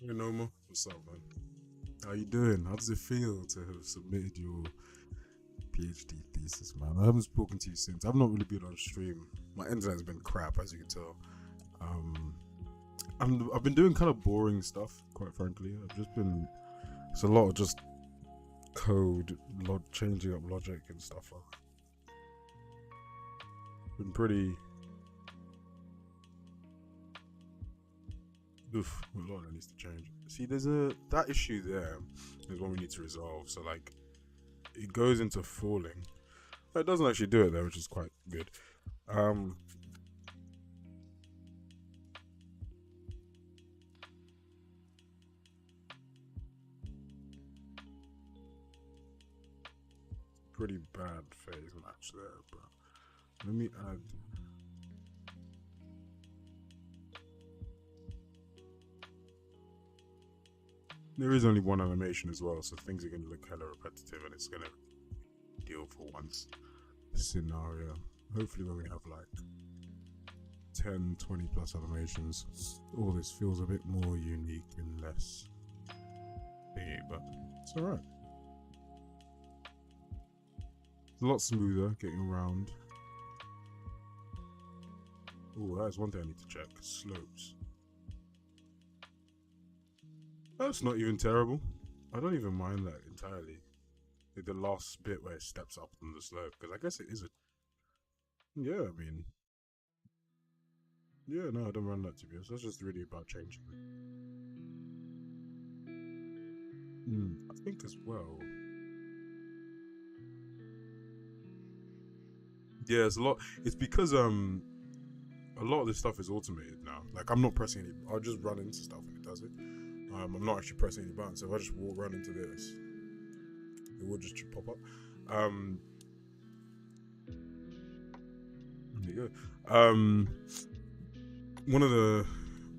Hey Noma, what's up, man? How you doing? How does it feel to have submitted your PhD thesis, man? I haven't spoken to you since. I've not really been on stream. My internet's been crap, as you can tell. Um, I've been doing kind of boring stuff, quite frankly. It's a lot of just code, changing up logic and stuff. Been pretty. Oof, a lot that needs to change. See, that issue there is one we need to resolve. So like, it goes into falling. It doesn't actually do it there, which is quite good. Um, Pretty bad phase match there, but let me add. There is only one animation as well, so things are going to look hella repetitive, and it's going to deal for once scenario. Hopefully, when we have like 10, 20 plus animations, all this feels a bit more unique and less thingy, but it's alright. It's a lot smoother getting around. Oh, that's one thing I need to check. Slopes. That's not even terrible. I don't even mind that entirely. Like the last bit where it steps up on the slope, because I guess it is a. Yeah, I mean. Yeah, no, I don't mind that to be honest. That's just really about changing it. I think as well. Yeah, it's a lot. It's because a lot of this stuff is automated now. Like I'm not pressing any. I'll just run into stuff and it does it. I'm not actually pressing any buttons. So if I just run into this, it will just pop up. There you go. One of the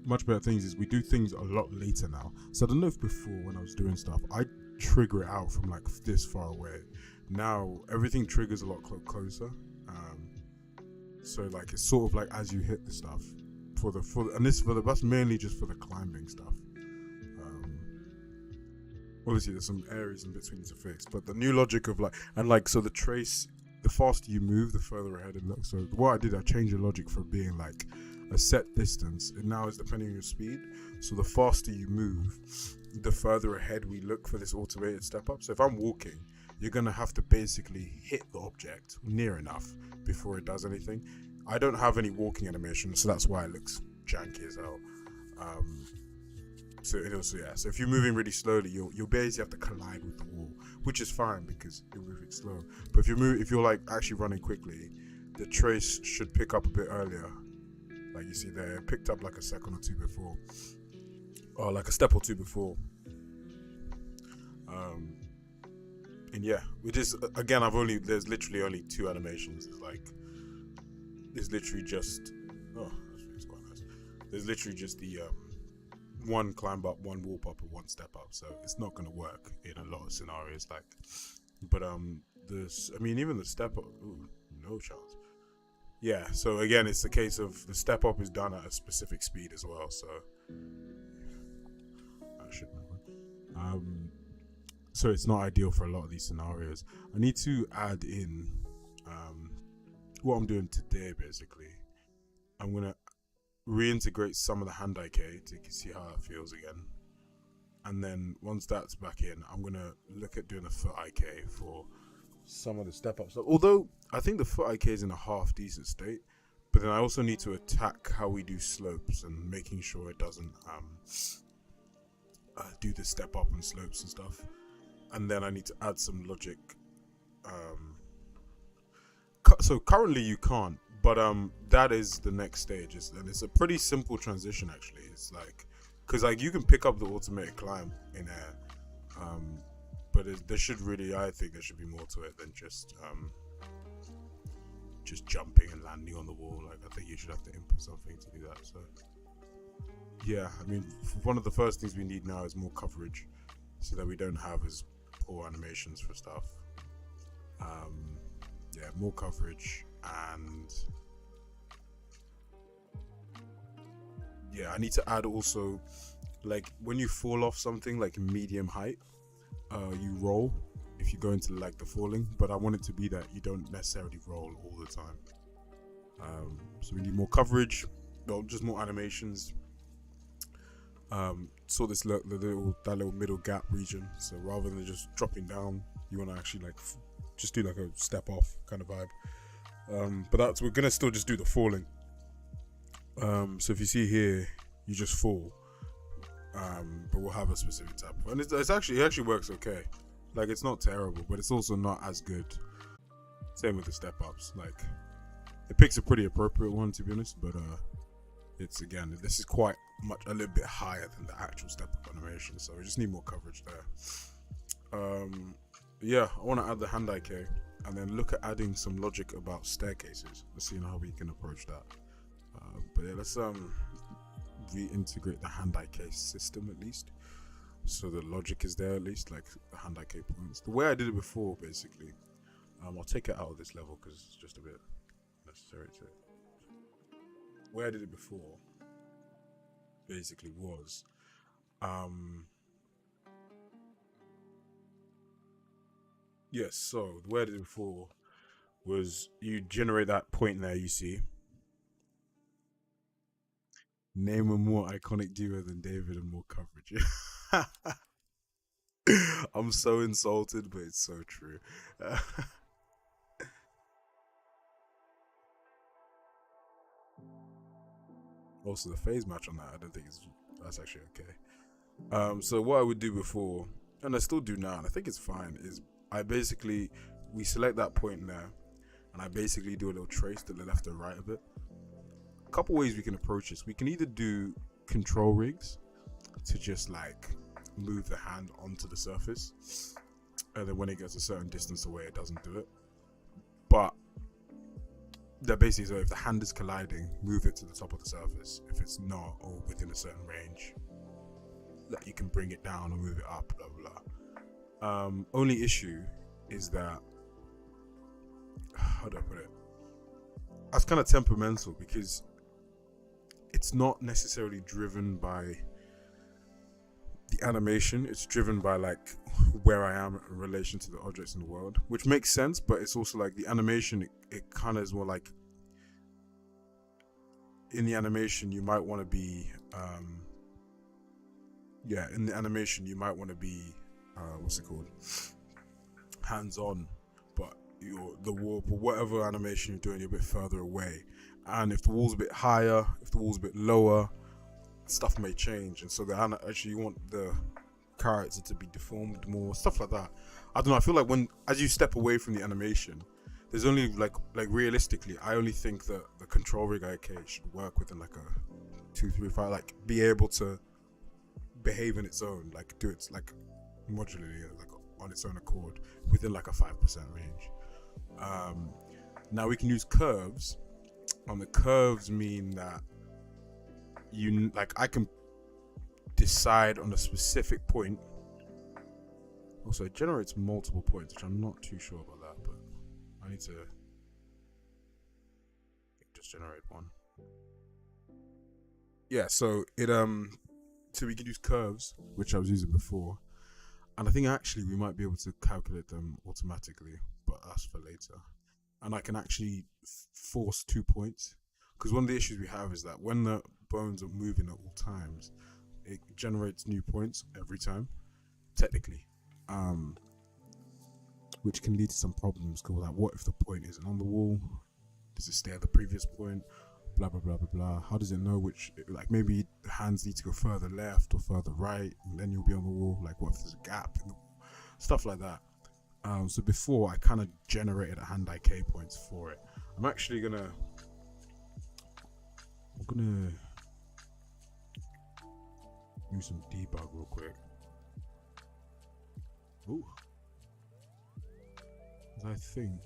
much better things is we do things a lot later now. So I don't know if before when I was doing stuff, I trigger it out from like this far away. Now everything triggers a lot closer. So like it's sort of like as you hit the stuff that's mainly just for the climbing stuff. Obviously there's some areas in between to fix, but the new logic of so the trace, the faster you move, the further ahead it looks. So what I did, I changed the logic from being like a set distance, and now it's depending on your speed. So the faster you move, the further ahead we look for this automated step up. So if I'm walking, you're gonna have to basically hit the object near enough before it does anything. I don't have any walking animation, so that's why it looks janky as hell. So if you're moving really slowly, you'll basically have to collide with the wall, which is fine because you're moving slow. But if you're like actually running quickly, the trace should pick up a bit earlier. Like you see there, it picked up like a second or two before, or like a step or two before. And yeah, which is again, there's literally only two animations. There's literally just it's quite nice. There's literally just the one climb up, one warp up, and one step up. So it's not gonna work in a lot of scenarios. But even the step up, no chance. Yeah. So again, it's the case of the step up is done at a specific speed as well. So I should remember. So it's not ideal for a lot of these scenarios. I need to add in what I'm doing today. Basically, I'm gonna reintegrate some of the hand IK to see how that feels again. And then once that's back in, I'm gonna look at doing a foot IK for some of the step ups. So, although I think the foot IK is in a half decent state, but then I also need to attack how we do slopes and making sure it doesn't do the step up and slopes and stuff. And then I need to add some logic. So currently you can't, but that is the next stage, and it's a pretty simple transition actually. It's like, because like you can pick up the automated climb in air, but I think there should be more to it than just jumping and landing on the wall. Like I think you should have to input something to do that. So yeah, I mean, one of the first things we need now is more coverage, so that we don't have as poor animations for stuff. Yeah, more coverage, and yeah, I need to add also like when you fall off something like medium height, you roll if you go into like the falling, but I want it to be that you don't necessarily roll all the time. So we need more coverage, well, just more animations. So that little middle gap region. So rather than just dropping down, you want to actually like just do like a step off kind of vibe. But we're gonna still just do the falling. So if you see here, you just fall. But we'll have a specific type of, and it actually works okay. Like it's not terrible, but it's also not as good. Same with the step ups. Like it picks a pretty appropriate one, to be honest, but it's, again, this is quite much a little bit higher than the actual step up animation, so we just need more coverage there. Yeah, I want to add the hand IK and then look at adding some logic about staircases. Let's see how we can approach that. But yeah, let's reintegrate the hand IK system at least, so the logic is there at least, like the hand IK points. The way I did it before, basically, I'll take it out of this level because it's just a bit necessary to it. The way I did it before basically was yes, so the way I did it before was you generate that point there, you see. Name a more iconic duo than David and more coverage. I'm so insulted, but it's so true. Also, the phase match on that, I don't think that's actually okay. So what I would do before, and I still do now, and I think it's fine, is we select that point there, and I basically do a little trace to the left or right of it. A couple ways we can approach this. We can either do control rigs to just like move the hand onto the surface, and then when it gets a certain distance away, it doesn't do it. But that basically, so if the hand is colliding, move it to the top of the surface. If it's not, or within a certain range, that you can bring it down or move it up, blah blah. Only issue is that, how do I put it? That's kind of temperamental because it's not necessarily driven by the animation. It's driven by like where I am in relation to the objects in the world, which makes sense. But it's also like the animation. It kind of is more like, in the animation you might want to be, in the animation you might want to be, what's it called? Hands-on, but the wall, but whatever animation you're doing, you're a bit further away. And if the wall's a bit higher, if the wall's a bit lower, stuff may change. And so actually you want the character to be deformed more, stuff like that. I don't know, I feel like as you step away from the animation, there's only like realistically, I only think that the control rig IK should work within like a 2, 3, 5, like be able to behave in its own, like do it like modularly, like on its own accord within like a 5% range. Now we can use curves, and the curves mean that I can decide on a specific point. Also, it generates multiple points, which I'm not too sure about that, but I need to just generate one. Yeah, so so we can use curves, which I was using before, and I think actually we might be able to calculate them automatically, but that's for later. And I can actually force 2 points, because one of the issues we have is that when the bones are moving at all times, it generates new points every time, technically, which can lead to some problems. Because like, what if the point isn't on the wall? Does it stay at the previous point? Blah blah blah blah blah. How does it know which? Like maybe the hands need to go further left or further right, and then you'll be on the wall. Like what if there's a gap in the wall? Stuff like that. So before I kind of generated a hand IK points for it. I'm gonna use some debug real quick. Ooh, I think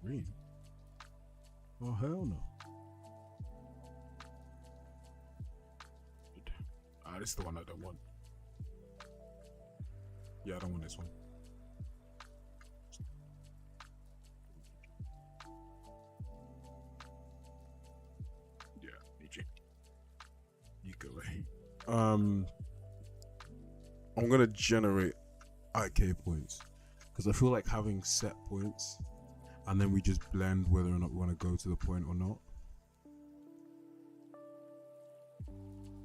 green. Oh hell no! This is the one I don't want. Yeah, I don't want this one. Yeah, need you. You I'm gonna generate IK points because I feel like having set points and then we just blend whether or not we want to go to the point or not.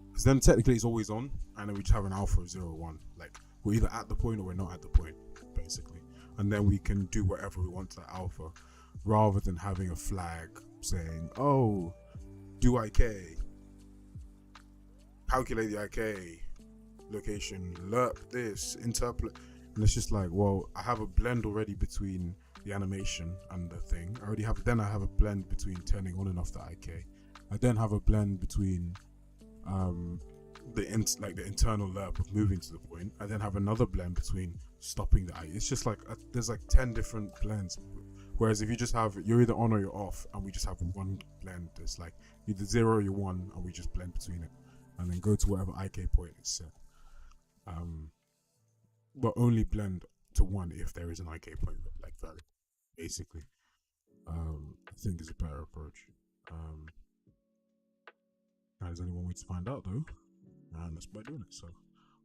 Because then technically it's always on, and then we just have an alpha of 0 or 1. Like we're either at the point or we're not at the point, basically. And then we can do whatever we want to that alpha, rather than having a flag saying, "Oh, do IK, calculate the IK location, lerp this, interpolate." And it's just like, well, I have a blend already between the animation and the thing. I have a blend between turning on and off the IK. I then have a blend between the internal lerp of moving to the point. I then have another blend between stopping the IK. It's just like there's like 10 different blends. Whereas if you just have, you're either on or you're off, and we just have one blend. It's like either 0 or you're 1, and we just blend between it, and then go to whatever IK point is set. But only blend to 1 if there is an IK point like valid, basically. I think is a better approach. There's only one way to find out though, and that's by doing it. So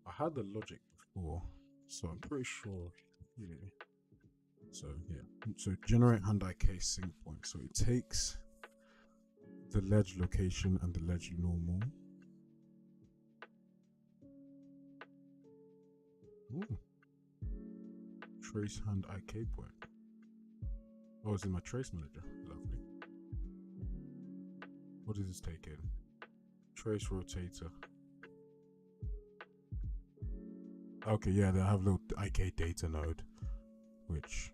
I had the logic before, so I'm pretty sure. Yeah. So yeah. So generate hand IK sync point. So it takes the ledge location and the ledge normal. Ooh. Trace hand IK point. Oh, it's in my trace manager. Lovely. What does this take in? Trace rotator. Okay, yeah, they have a little IK data node, which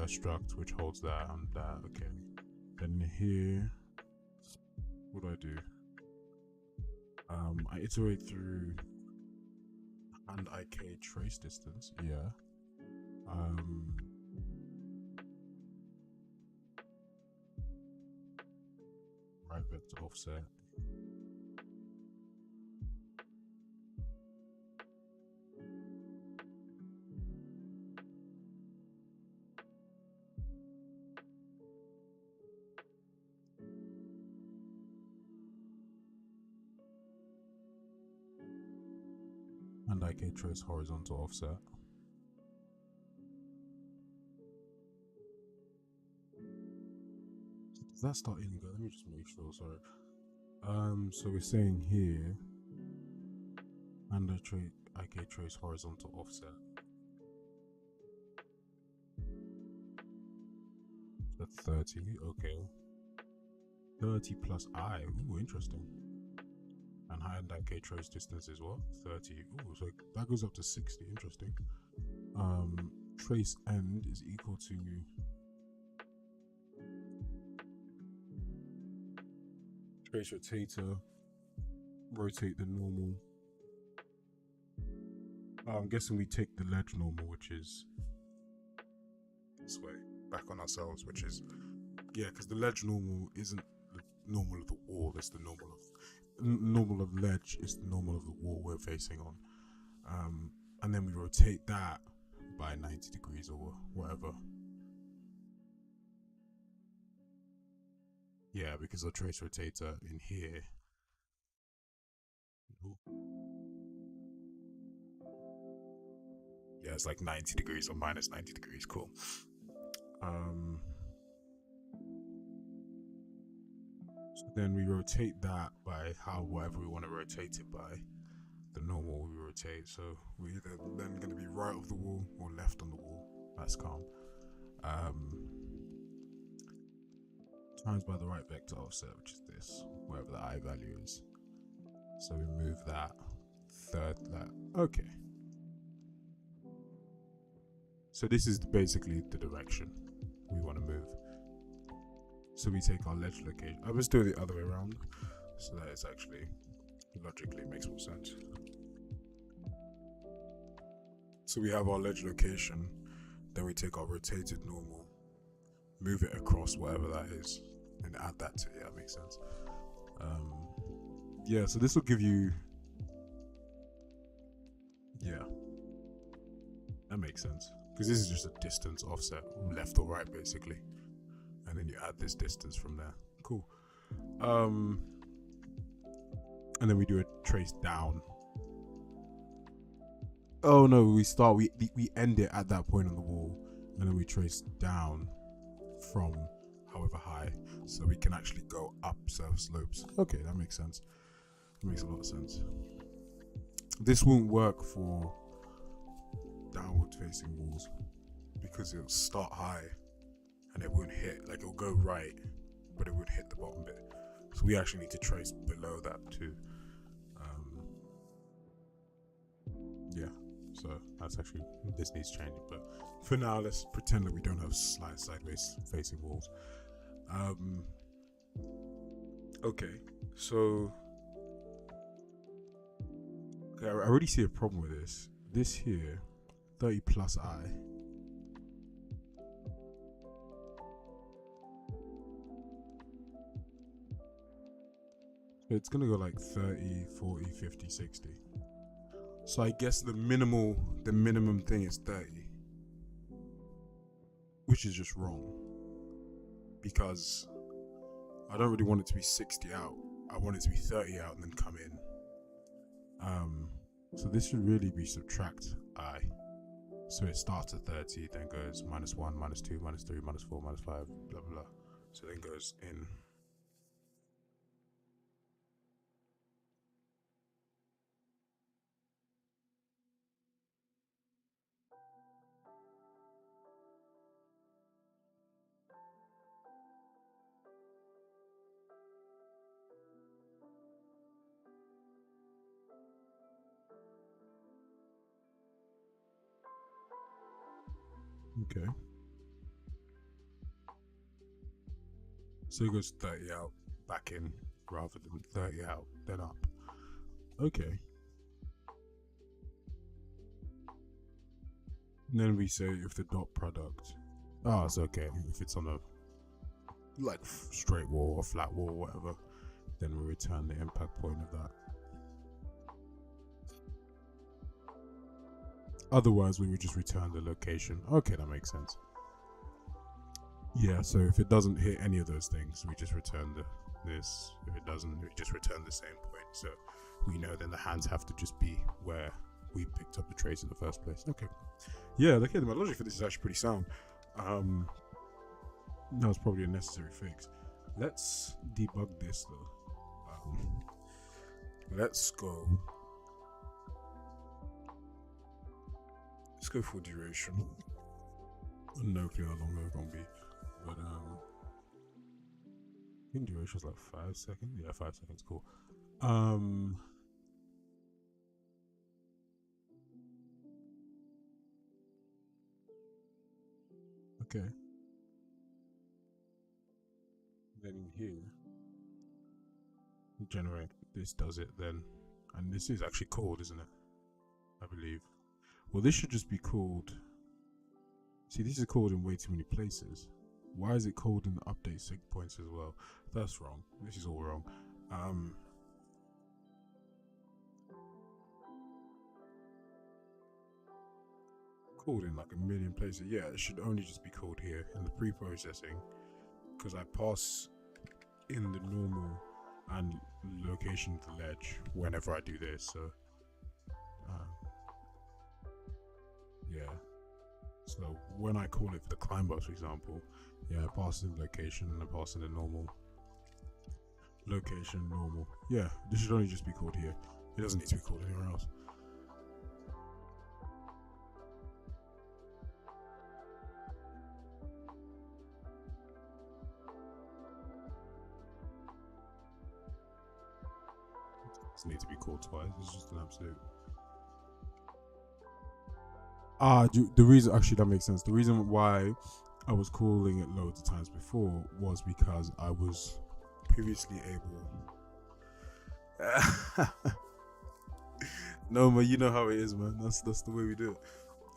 struct, which holds that and that. Okay. Then here, what do? I iterate through and IK trace distance. Yeah. Right vector offset. And IK trace horizontal offset. Does that start in? Let me just make sure. Sorry. So we're saying here, and IK trace horizontal offset. That's 30. Okay. 30 plus I. Ooh, interesting. And high end IK trace distance is what? 30. Ooh, so that goes up to 60. Interesting. Trace end is equal to trace rotator, rotate the normal. I'm guessing we take the ledge normal, which is this way, back on ourselves, which is, yeah, because the ledge normal isn't the normal of the wall, it's the normal of ledge is the normal of the wall we're facing on. And then we rotate that by 90 degrees or whatever. Yeah, because the trace rotator in here. Ooh. Yeah, it's like 90 degrees or minus 90 degrees. Cool. So then we rotate that by whatever we want to rotate it by. The normal we rotate. So we're either then going to be right of the wall or left on the wall. That's calm. Times by the right vector offset, which is this, wherever the I value is. So we move that, okay. So this is basically the direction we want to move. So we take our ledge location. I was doing it the other way around, so that it's actually logically makes more sense. So we have our ledge location, then we take our rotated normal, move it across whatever that is, and add that to it. Yeah, that makes sense. Yeah, so this will give you, yeah, that makes sense, because this is just a distance offset, left or right basically, and then you add this distance from there. Cool. And then we do a trace down Oh no, we end it at that point on the wall, and then we trace down from however high, so we can actually go up surf slopes. Okay, that makes sense. That makes a lot of sense. This won't work for downward facing walls because it'll start high and it won't hit, like it'll go right, but it won't hit the bottom bit. So we actually need to trace below that too. Yeah, so that's actually, this needs changing, but for now let's pretend that we don't have sideways facing walls. Okay, so I already see a problem with this. This here, 30 plus I. It's gonna go like 30, 40, 50, 60. So I guess the minimum thing is 30. Which is just wrong. Because I don't really want it to be 60 out. I want it to be 30 out and then come in. So this should really be subtract I. So it starts at 30, then goes -1, -2, -3, -4, -5, blah blah. So then goes in. Okay. So it goes 30 out, back in, rather than 30 out, then up. Okay. And then we say if the dot product. Oh, it's okay. If it's on a like straight wall or flat wall or whatever, then we return the impact point of that. Otherwise, we would just return the location. Okay, that makes sense. Yeah, so if it doesn't hit any of those things, we just return this. If it doesn't, we just return the same point. So we know then the hands have to just be where we picked up the trace in the first place. Okay. Yeah, okay, my logic for this is actually pretty sound. That was probably a necessary fix. Let's debug this though. Let's go for duration. I don't know how long they're gonna be, but I think duration is like 5 seconds. Yeah, 5 seconds. Cool. Okay. Then in here, generate. This does it then, and this is actually called, isn't it? I believe. Well, this should just be called. See, this is called in way too many places. Why is it called in the update sig points as well? That's wrong. This is all wrong. Called in like a million places. Yeah, it should only just be called here in the pre-processing, because I pass in the normal and location of the ledge whenever I do this. So, yeah. So when I call it for the climb box, for example, yeah, I pass in location and I pass in the normal location, normal. Yeah, this should only just be called here. It doesn't need to be called anywhere else. It doesn't need to be called twice. It's just an absolute. The reason, actually, that makes sense. The reason why I was calling it loads of times before was because I was previously able. No, man, you know how it is, man. That's the way we do it.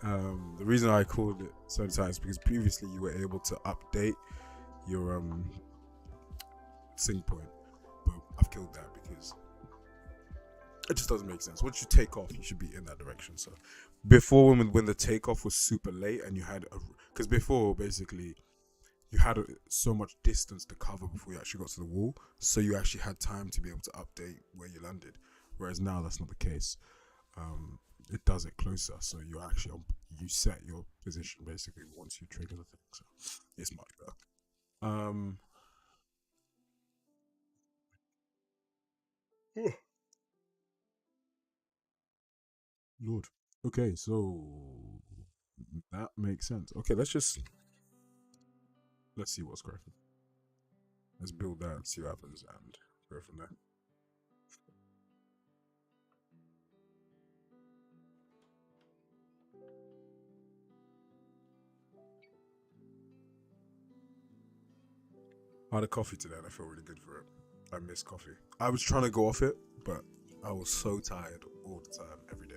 The reason I called it so many times because previously you were able to update your sync point, but I've killed that because it just doesn't make sense. Once you take off, you should be in that direction. So before, when the takeoff was super late and you had because before basically you had so much distance to cover before you actually got to the wall, so you actually had time to be able to update where you landed. Whereas now that's not the case. it does it closer. So you actually you set your position basically once you trigger the thing. So it's much better. Lord. Okay, so that makes sense. Okay, let's see what's cracking. Let's build that, see what happens, and go from there. I had a coffee today and I feel really good for it. I miss coffee. I was trying to go off it, but I was so tired all the time, every day.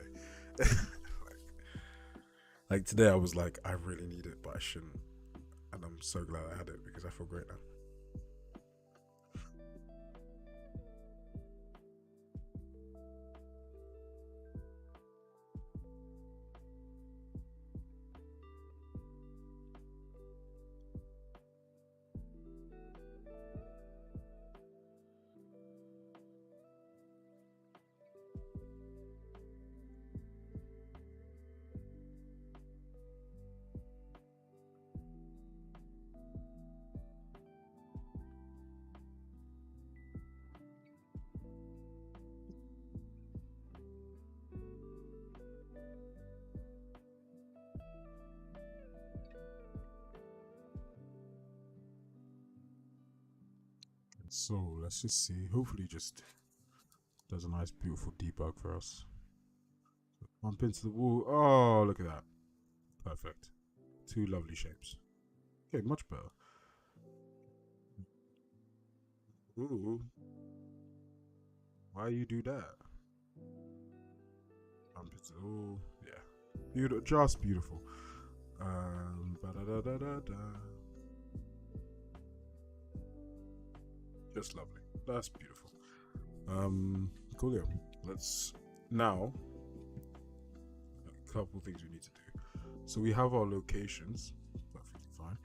like today, I was like, I really need it, but I shouldn't. And I'm so glad I had it because I feel great now. So let's just see. Hopefully, just does a nice, beautiful debug for us. Bump into the wall. Oh, look at that. Perfect. Two lovely shapes. Okay, much better. Ooh. Why you do that? Bump into the wall. Yeah. Beautiful. Just beautiful. Just lovely. That's beautiful. Cool. Yeah. Let's now. A couple things we need to do. So we have our locations. Perfectly fine.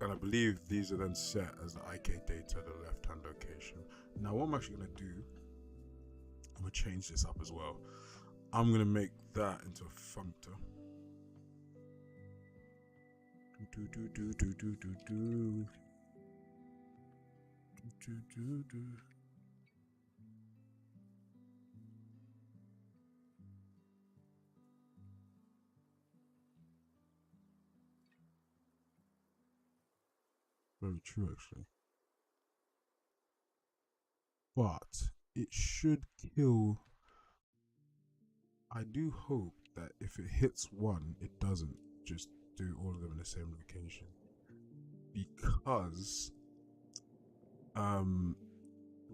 And I believe these are then set as the IK data, the left-hand location. Now, what I'm actually going to do, I'm going to change this up as well. I'm going to make that into a functor. Very true, actually. But it should kill. I do hope that if it hits one, it doesn't just do all of them in the same location. Because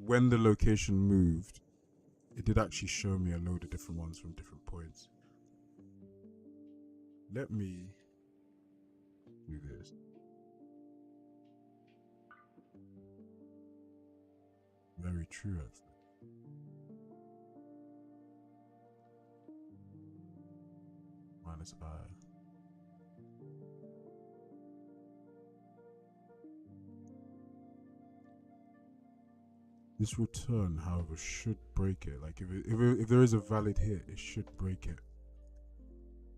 when the location moved, it did actually show me a load of different ones from different points. Let me do this. Very true, actually. Minus I. This return, however, should break it. Like if there is a valid hit, it should break it.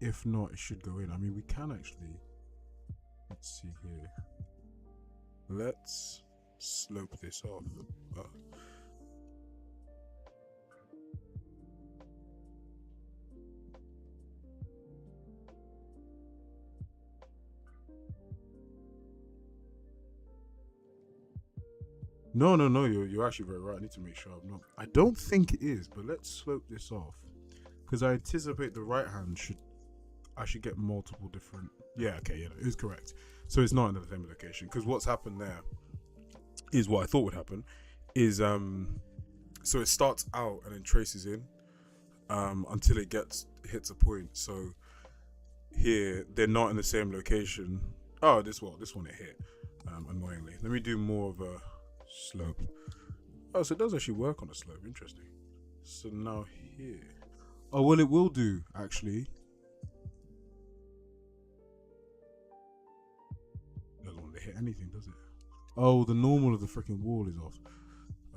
If not, it should go in. I mean, we can actually. Let's see here. Let's slope this off. No, you're actually very right. I need to make sure I'm not. I don't think it is, but let's slope this off. Because I anticipate the right hand I should get multiple different. Yeah, okay, yeah, it is correct. So it's not in the same location. Because what's happened there is what I thought would happen. Is so it starts out and then traces in until it hits a point. So here they're not in the same location. Oh, this one it hit. Annoyingly, let me do more of a slope. Oh, so it does actually work on a slope. Interesting. So now here. Oh, well, it will do actually. Doesn't want to hit anything, does it? Oh, the normal of the freaking wall is off.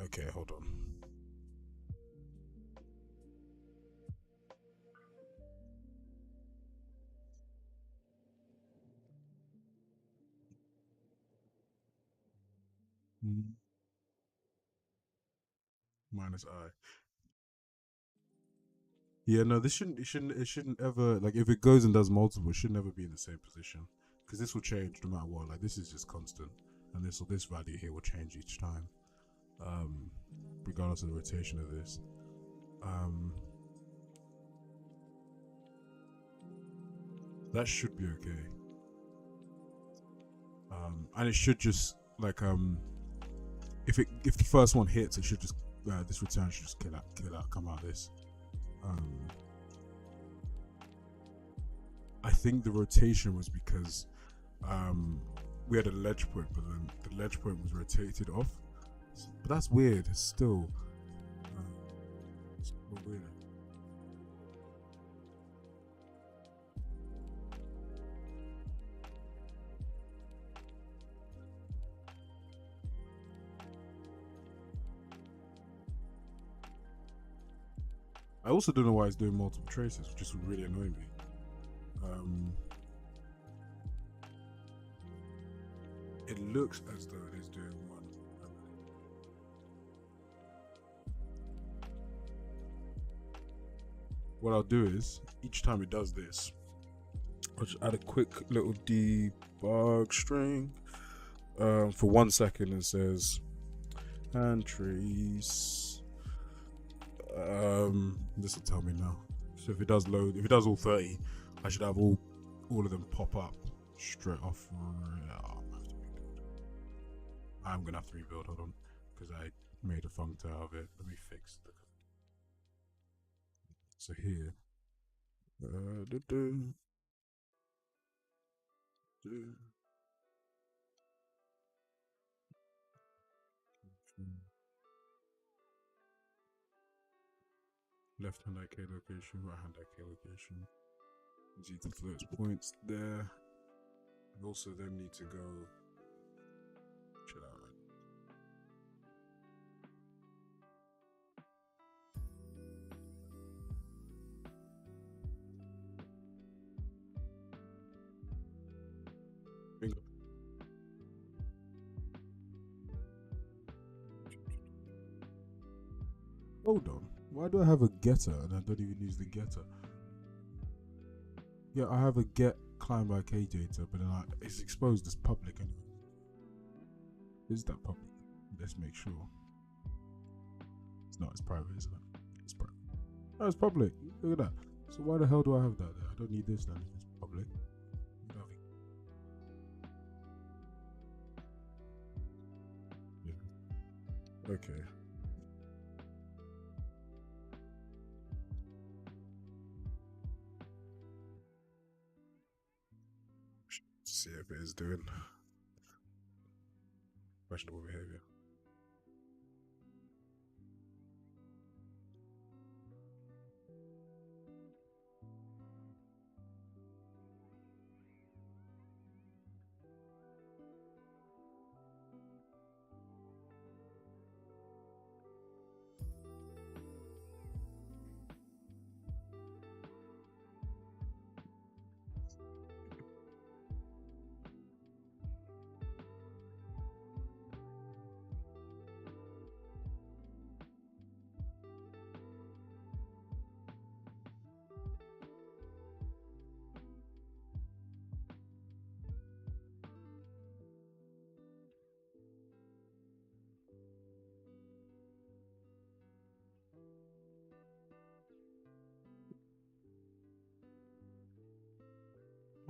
Okay, hold on. minus I. Yeah, no, this shouldn't. It shouldn't ever, like, if it goes and does multiple, it should never be in the same position, because this will change no matter what. Like, this is just constant, and this value here will change each time, um, regardless of the rotation of this. That should be okay. And it should just, like, if the first one hits, it should just this return should just kill out, come out this. I think the rotation was because we had a ledge point, but then the ledge point was rotated off. But that's weird. It's still weird. I also don't know why it's doing multiple traces, which just would really annoy me. It looks as though it is doing one. What I'll do is, each time it does this, I'll just add a quick little debug string for 1 second, and says hand trace. This will tell me now. So if it does load, if it does all 30, I should have all of them pop up straight off. I'm gonna have to rebuild. Hold on, because I made a functor out of it. Let me fix the. So here. Left hand IK location, right hand IK location. You need to throw its points there. And also then need to go chill out. Bingo. Hold on. Why do I have a getter and I don't even use the getter? Yeah, I have a get climb IK data, but then it's exposed as public anyway. Is that public? Let's make sure. It's not. It's private, isn't it? It's private. Oh, it's public. Look at that. So why the hell do I have that there? I don't need this then. It's public. Yeah. Okay. See if it is doing questionable behavior.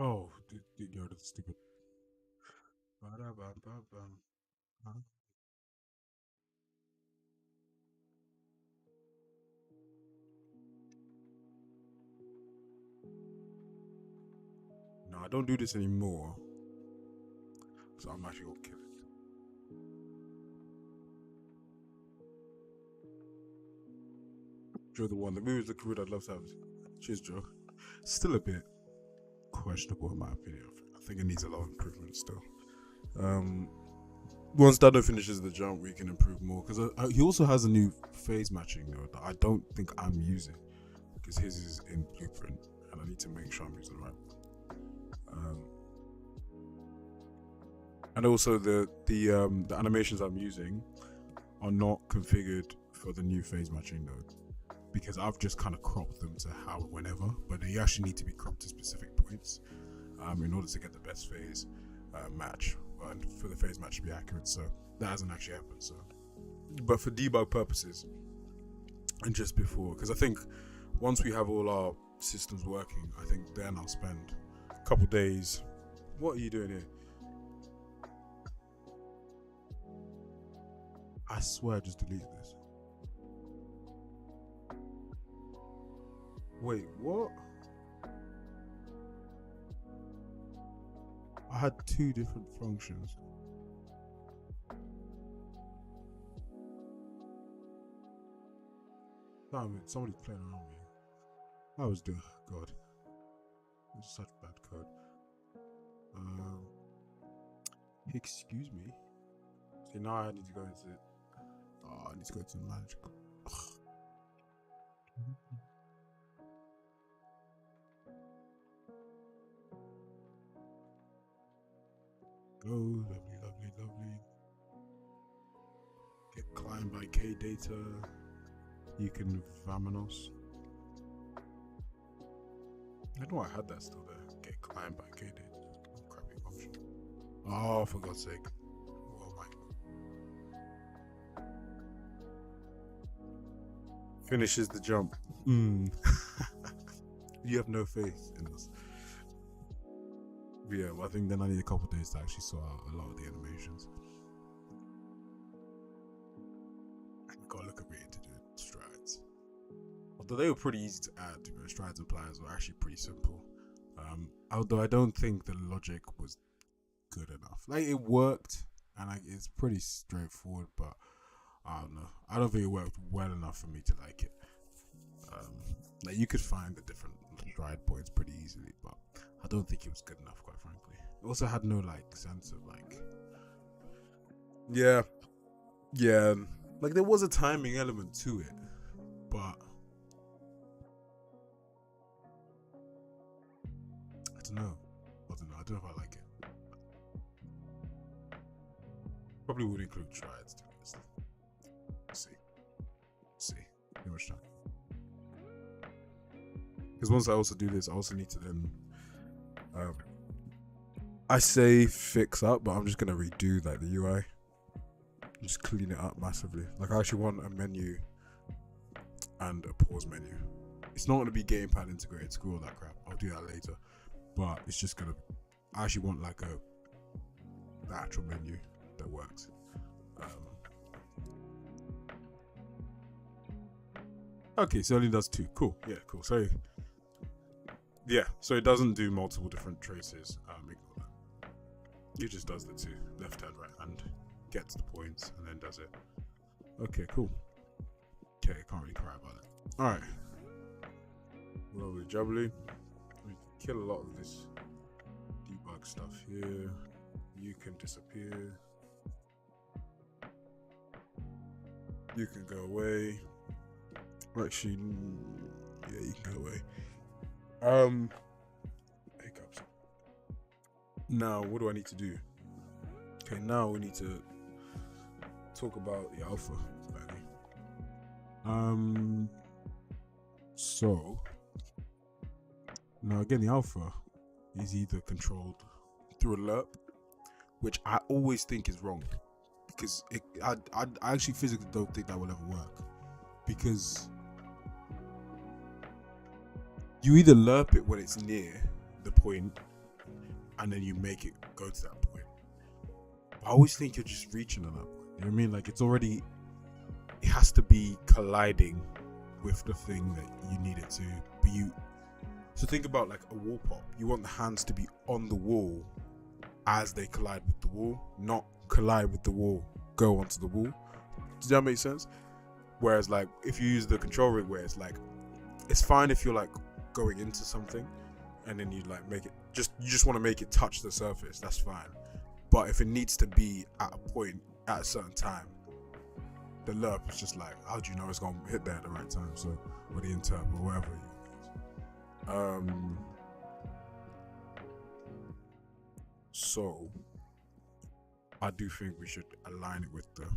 Oh, yo, that's stupid. Huh? No, I don't do this anymore. So I'm actually gonna kill it. Joe the one. The movie's looking good. I'd love to have. Cheers, Joe. Still a bit questionable in my opinion. I think it needs a lot of improvement still. Once Dado finishes the jump, we can improve more, because he also has a new phase matching though that I don't think I'm using, because his is in Blueprint and I need to make sure I'm using the right one. And also the animations I'm using are not configured for the new phase matching node, because I've just kind of cropped them to how whenever, but they actually need to be cropped to specific points in order to get the best phase match and for the phase match to be accurate. So that hasn't actually happened. So, but for debug purposes, and just before, because I think once we have all our systems working, I think then I'll spend a couple days. What are you doing here? I swear I just deleted this. Wait, what? I had two different functions. Damn it, somebody's playing around with me. I was doing, God. It's such bad code. Excuse me. Okay, now I need to go into it. Oh, I need to go to the manager. Go, lovely. Get client by IK data. You can Vamanos. I know I had that still there. Get client by IK data. Crappy option. Oh, for God's sake. Oh my. Finishes the jump. You have no faith in us. Yeah, well, I think then I need a couple days to actually sort out a lot of the animations. I've got to look at it to do strides. Although they were pretty easy to add, to be honest, strides and pliers were actually pretty simple. Although I don't think the logic was good enough. Like, it worked, and it's pretty straightforward, but I don't know. I don't think it worked well enough for me to like it. Like, you could find the different stride points pretty easily, but I don't think it was good enough, quite frankly. It also had no like sense of like, yeah, like there was a timing element to it, but I don't know. I don't know if I like it. Probably would include strides, to be honest. See, how much time? Because once I also do this, I also need to then, I say fix up, but I'm just gonna redo like the UI, just clean it up massively. Like, I actually want a menu and a pause menu. It's not gonna be gamepad integrated, screw all that crap. I'll do that later, but it's just gonna. I actually want like the actual menu that works. Okay, so it only does two. Cool. Yeah, cool. So yeah, so it doesn't do multiple different traces. Ignore that. It just does the two, left hand, right hand, gets the points, and then does it. Okay, cool. Okay, can't really cry about it. Alright. Lovely jubbly. We can kill a lot of this debug stuff here. You can disappear. You can go away. Actually, yeah, you can go away. Hiccups. Now, what do I need to do? Okay, now we need to talk about the alpha value. So now again, the alpha is either controlled through a lerp, which I always think is wrong, because I actually physically don't think that will ever work, because you either lerp it when it's near the point and then you make it go to that point. I always think you're just reaching on that point. You know what I mean? Like, it has to be colliding with the thing that you need it to be. So think about like a wall pop. You want the hands to be on the wall as they collide with the wall, not collide with the wall, go onto the wall. Does that make sense? Whereas like if you use the control rig, where it's like, it's fine if you're like going into something and then you like make it you just want to make it touch the surface, that's fine. But if it needs to be at a point at a certain time, the lerp is just like, how do you know it's gonna hit there at the right time? So, or the interp or whatever you use. So I do think we should align it with the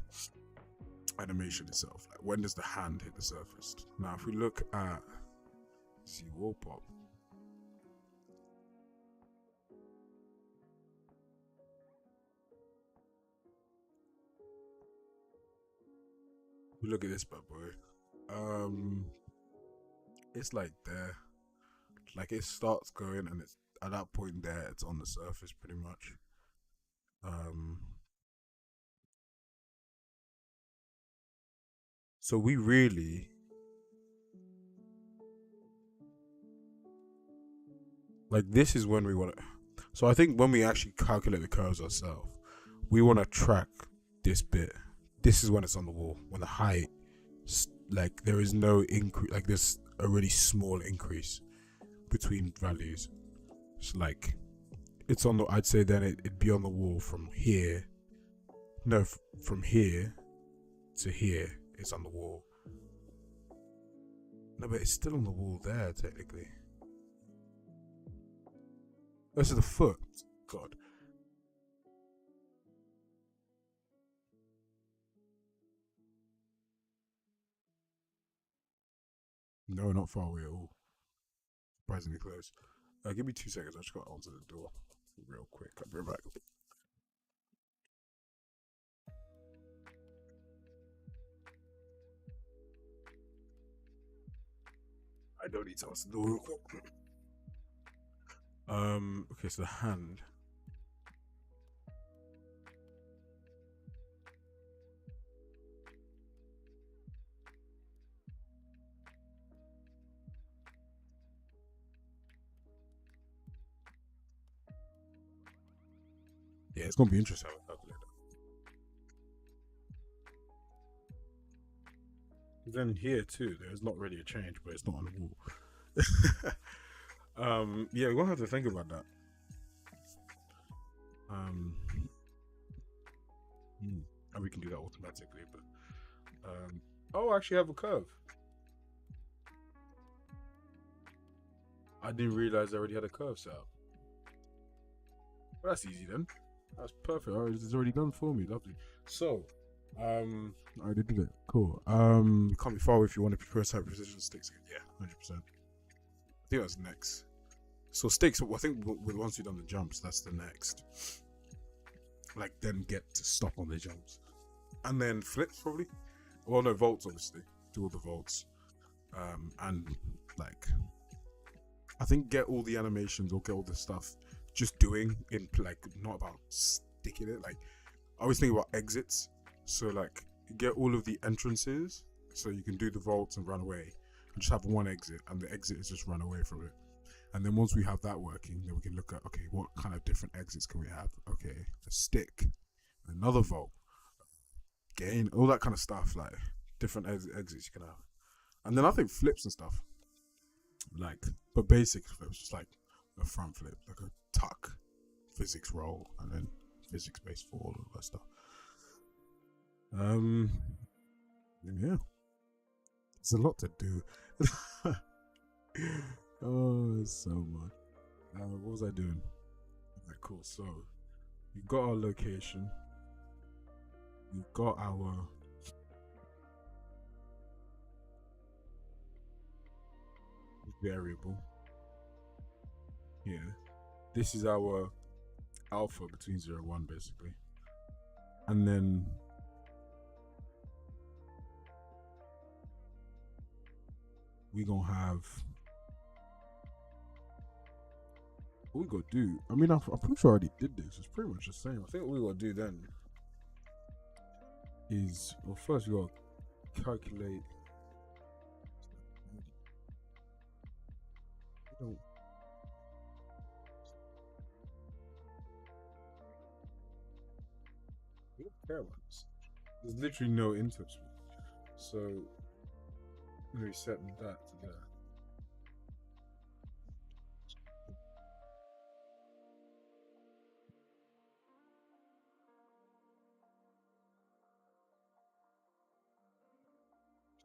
animation itself. Like, when does the hand hit the surface? Now, if we look at wall pop, we look at this bad boy. It's like there, like it starts going, and it's at that point there, it's on the surface pretty much. So we really, like, this is when we want to. So I think when we actually calculate the curves ourselves, we want to track this bit. This is when it's on the wall, when the height, like, there is no increase, like there's a really small increase between values. So like, it's on the, I'd say then it'd be on the wall from here. No, from here to here, it's on the wall. No, but it's still on the wall there, technically. This is the foot. God. No, not far away at all. Surprisingly close. Give me 2 seconds. I just got onto the door real quick. I'll be right back. I don't need to answer the door real quick. Okay, so the hand. Yeah, it's gonna be interesting how I calculate that. Then here too, there's not really a change, but it's not on the wall. Yeah, we're gonna have to think about that. And we can do that automatically, but oh, I actually have a curve. I didn't realize I already had a curve set up. Well, that's easy then. That's perfect. Oh, it's already done for me. Lovely. So, I did it. Cool. You can't be far away if you want to prepare side precision sticks again. Yeah, 100%. I think that's next. So sticks. I think once you've done the jumps, that's the next. Like, then get to stop on the jumps, and then flips probably. Well, no, vaults obviously. Do all the vaults, and like, I think get all the animations or get all the stuff just doing in, like, not about sticking it. Like, I always think about exits. So like, get all of the entrances so you can do the vaults and run away, and just have one exit, and the exit is just run away from it. And then once we have that working, then we can look at, okay, what kind of different exits can we have? Okay, a stick, another vault, gain, all that kind of stuff, like different exits you can have. And then I think flips and stuff, like, but basic flips, just like a front flip, like a tuck, physics roll, and then physics based fall, all that stuff. Yeah, it's a lot to do. Oh, it's so much. What was I doing? Okay, cool. So we got our location. We've got our variable here. This is our alpha between 0 and 1, basically. And then we gonna have, what we gotta do, I mean, I'm pretty sure I already did this. It's pretty much the same. I think what we gotta do then is, well, first we gotta calculate. We don't care about this. There's literally no input speed. So let me set that to there.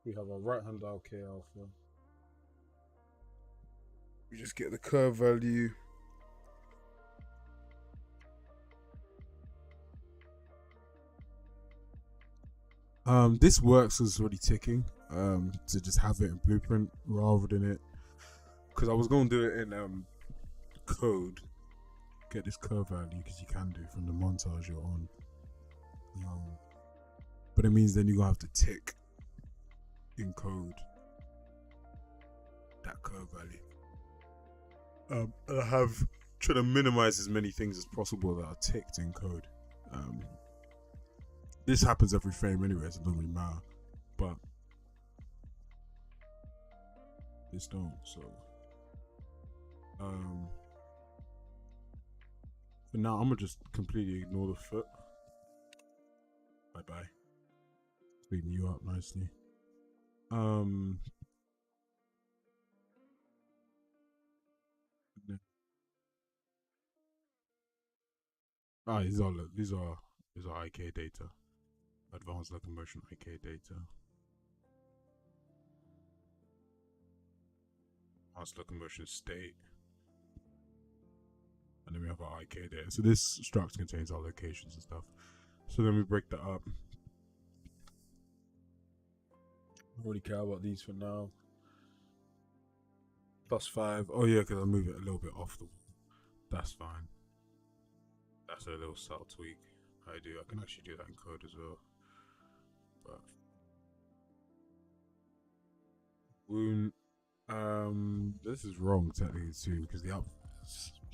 We have our right hand dial K alpha. We just get the curve value. This works as already ticking. To just have it in Blueprint rather than it, because I was going to do it in code. Get this curve value because you can do it from the montage you're on. But it means then you're gonna have to tick in code that curve value. And I have tried to minimize as many things as possible that are ticked in code. This happens every frame anyway, so it doesn't really matter. But this don't, so for now I'm gonna just completely ignore the foot. Bye bye. Speeding you up nicely. These are IK data. Advanced locomotion IK data. Advanced locomotion state. And then we have our IK data. So this struct contains our locations and stuff. So then we break that up. I don't really care about these for now. +5. Oh yeah, because I move it a little bit off the wall. That's fine. That's a little subtle tweak. I can actually do that in code as well. But wound. This is wrong technically too, because the up,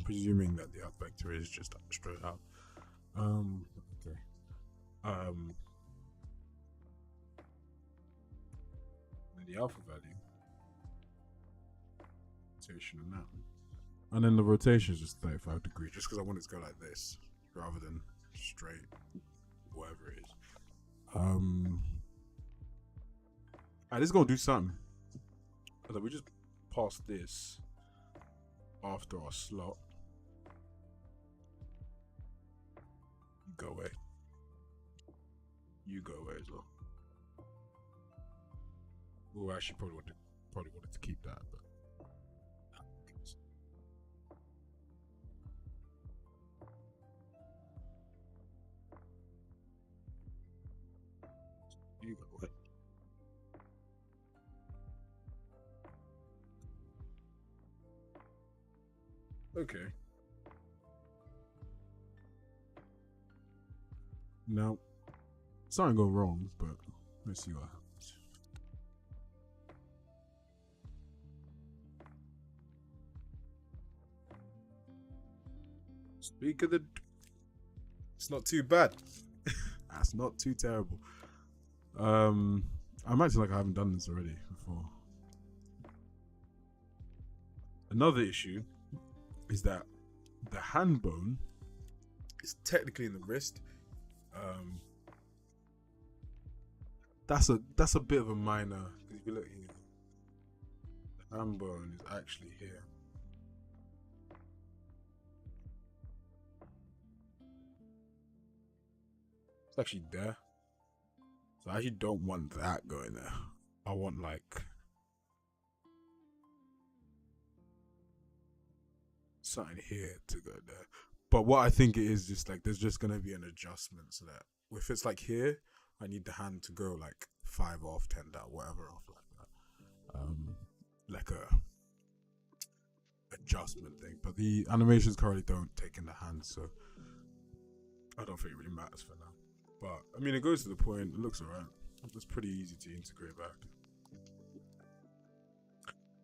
presuming that the up vector is just straight up. Okay. And the alpha value, rotation and that, and then the rotation is just 35 degrees, just because I want it to go like this rather than straight, whatever it is. This is gonna do something. So we just pass this after our slot. You go away. You go away as well. Oh, I actually probably wanted to keep that, but you go away. Okay. Now, something go wrong, but let's see what happens. Speak of the... It's not too bad. That's not too terrible. I'm acting like I haven't done this already before. Another issue is that the hand bone is technically in the wrist. That's a bit of a minor, because if you look here, the hand bone is actually here. It's actually there. So I actually don't want that going there. I want like something here to go there. But what I think it is, just like there's just gonna be an adjustment so that if it's like here, I need the hand to go like 5 off, 10 down, whatever off, like that. Like a adjustment thing. But the animations currently don't take in the hand, so I don't think it really matters for now. But I mean, it goes to the point. It looks alright. It's pretty easy to integrate back.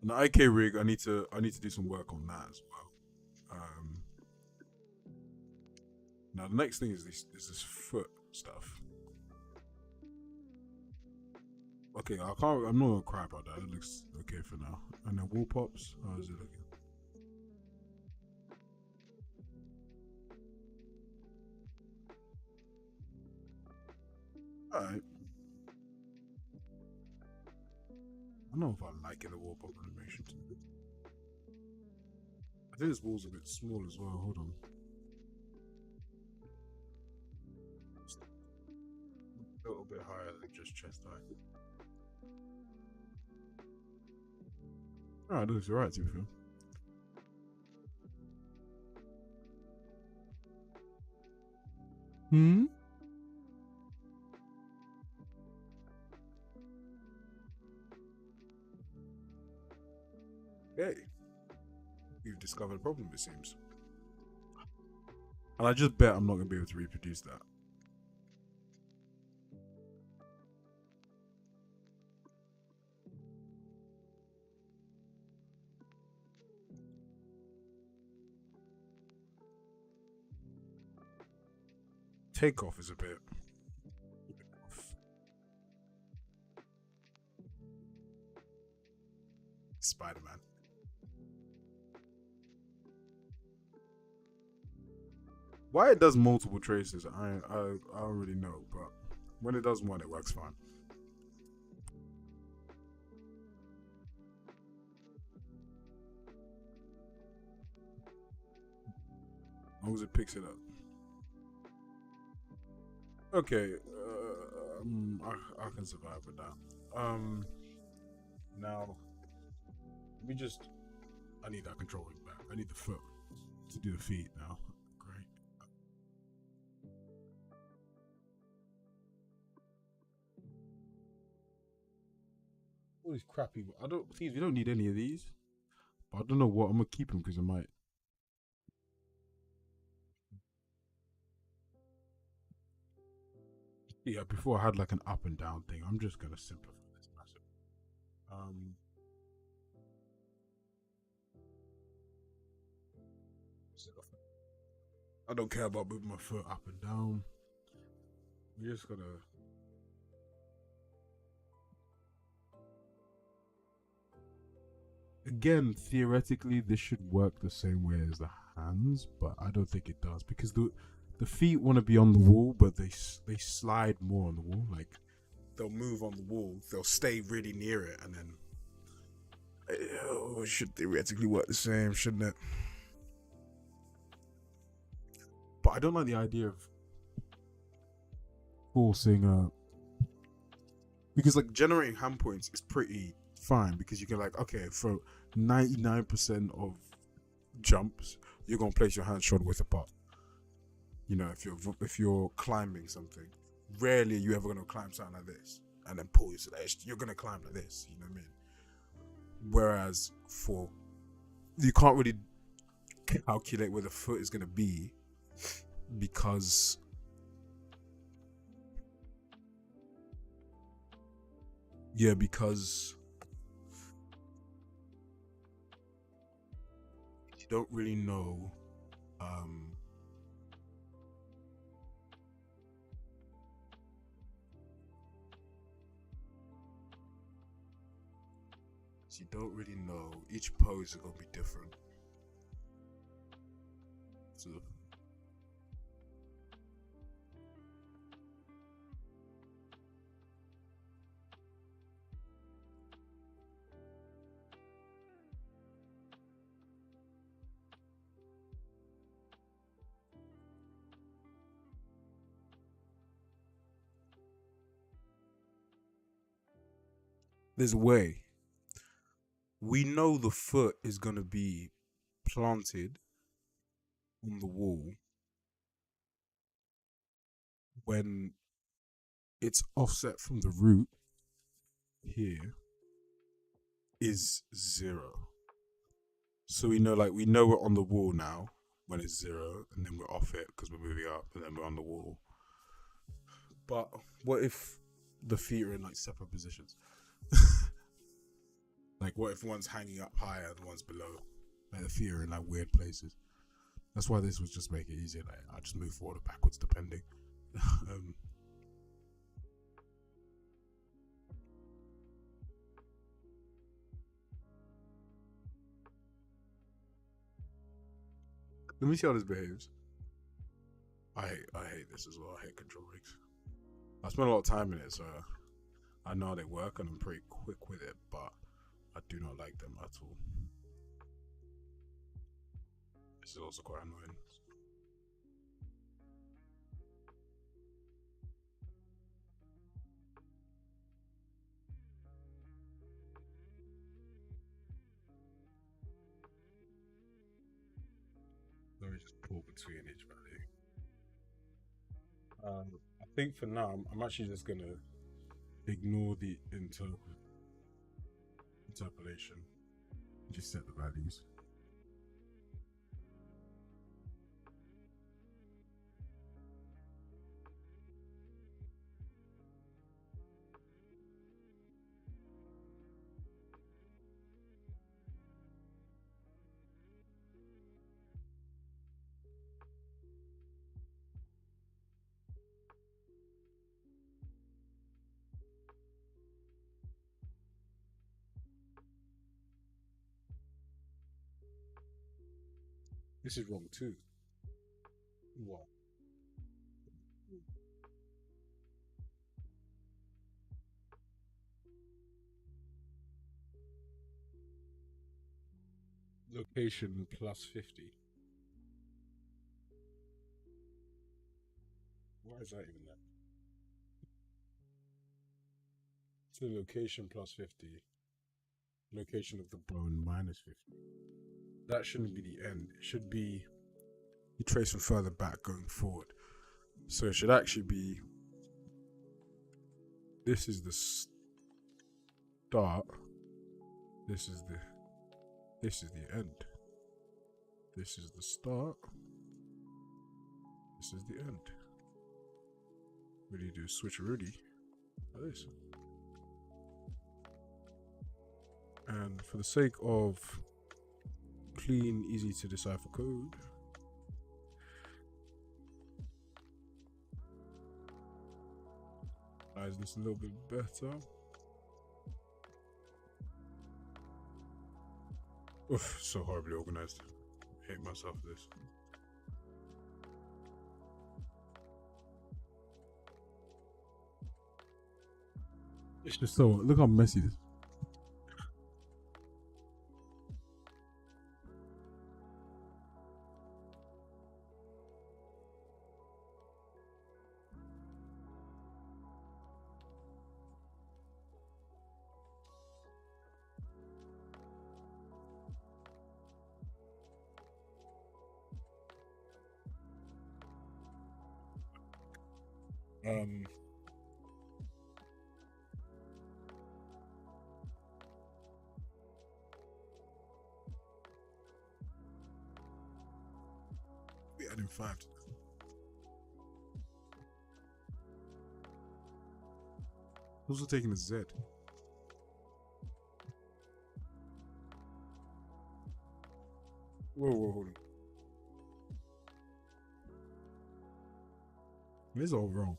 And the IK rig, I need to do some work on that as well. Now the next thing is this foot stuff. Okay, I'm not gonna cry about that. It looks okay for now. And then wall pops. How is it looking? Alright. I don't know if I'm liking the wall pop animation too. I think this wall's a bit small as well. Hold on. Just a little bit higher than just chest height. Alright, looks alright to be fair. discovered a problem, it seems. And I just bet I'm not going to be able to reproduce that. Takeoff is a bit off. Spider-Man. Why it does multiple traces, I don't really know, but when it does one, it works fine. As long as it picks it up. Okay, I can survive with that. Now, I need that controlling back. I need the foot to do the feet now. Great. All these crappy. We don't need any of these. But I don't know what I'm gonna keep them because I might. Yeah, before I had like an up and down thing. I'm just gonna simplify this massive. I don't care about moving my foot up and down. We're just gonna. Again, theoretically, this should work the same way as the hands, but I don't think it does because the feet want to be on the wall, but they slide more on the wall. Like they'll move on the wall, they'll stay really near it, and then it should theoretically work the same, shouldn't it? But I don't like the idea of forcing because like generating hand points is pretty fine because you can like, okay, for 99% of jumps you're gonna place your hand shoulder width apart. You know, if you're climbing something, rarely are you ever gonna climb something like this and then pull your edge. You're gonna climb like this, you know what I mean? Whereas you can't really calculate where the foot is gonna be because you don't really know you don't really know. Each pose is gonna be different. So there's a way. We know the foot is gonna be planted on the wall when it's offset from the root here is 0. So we know we're on the wall now when it's 0, and then we're off it because we're moving up, and then we're on the wall. But what if the feet are in like separate positions? Like what if one's hanging up higher and one's below? Like the feet are in like weird places. That's why this was just make it easier. Like I just move forward or backwards depending. Let me see how this behaves. I hate this as well. I hate control rigs. I spent a lot of time in it, so I know how they work and I'm pretty quick with it, but I do not like them at all. This is also quite annoying. Let me just pull between each value. I think for now, I'm actually just gonna ignore the interpolation. Just set the values. This is wrong too. What? Location plus 50. Why is that even there? So location plus 50. Location of the bone minus 50. That shouldn't be the end. It should be you trace from further back going forward. So it should actually be this is the start. This is the end. This is the start. This is the end. What do you do? Switch Rudy like this. And for the sake of clean, easy to decipher code, organize this a little bit better. Oof, so horribly organized. I hate myself for this. It's just so, look how messy this is. We adding 5 to this. Also taking a Z. Whoa, hold on. This is all wrong.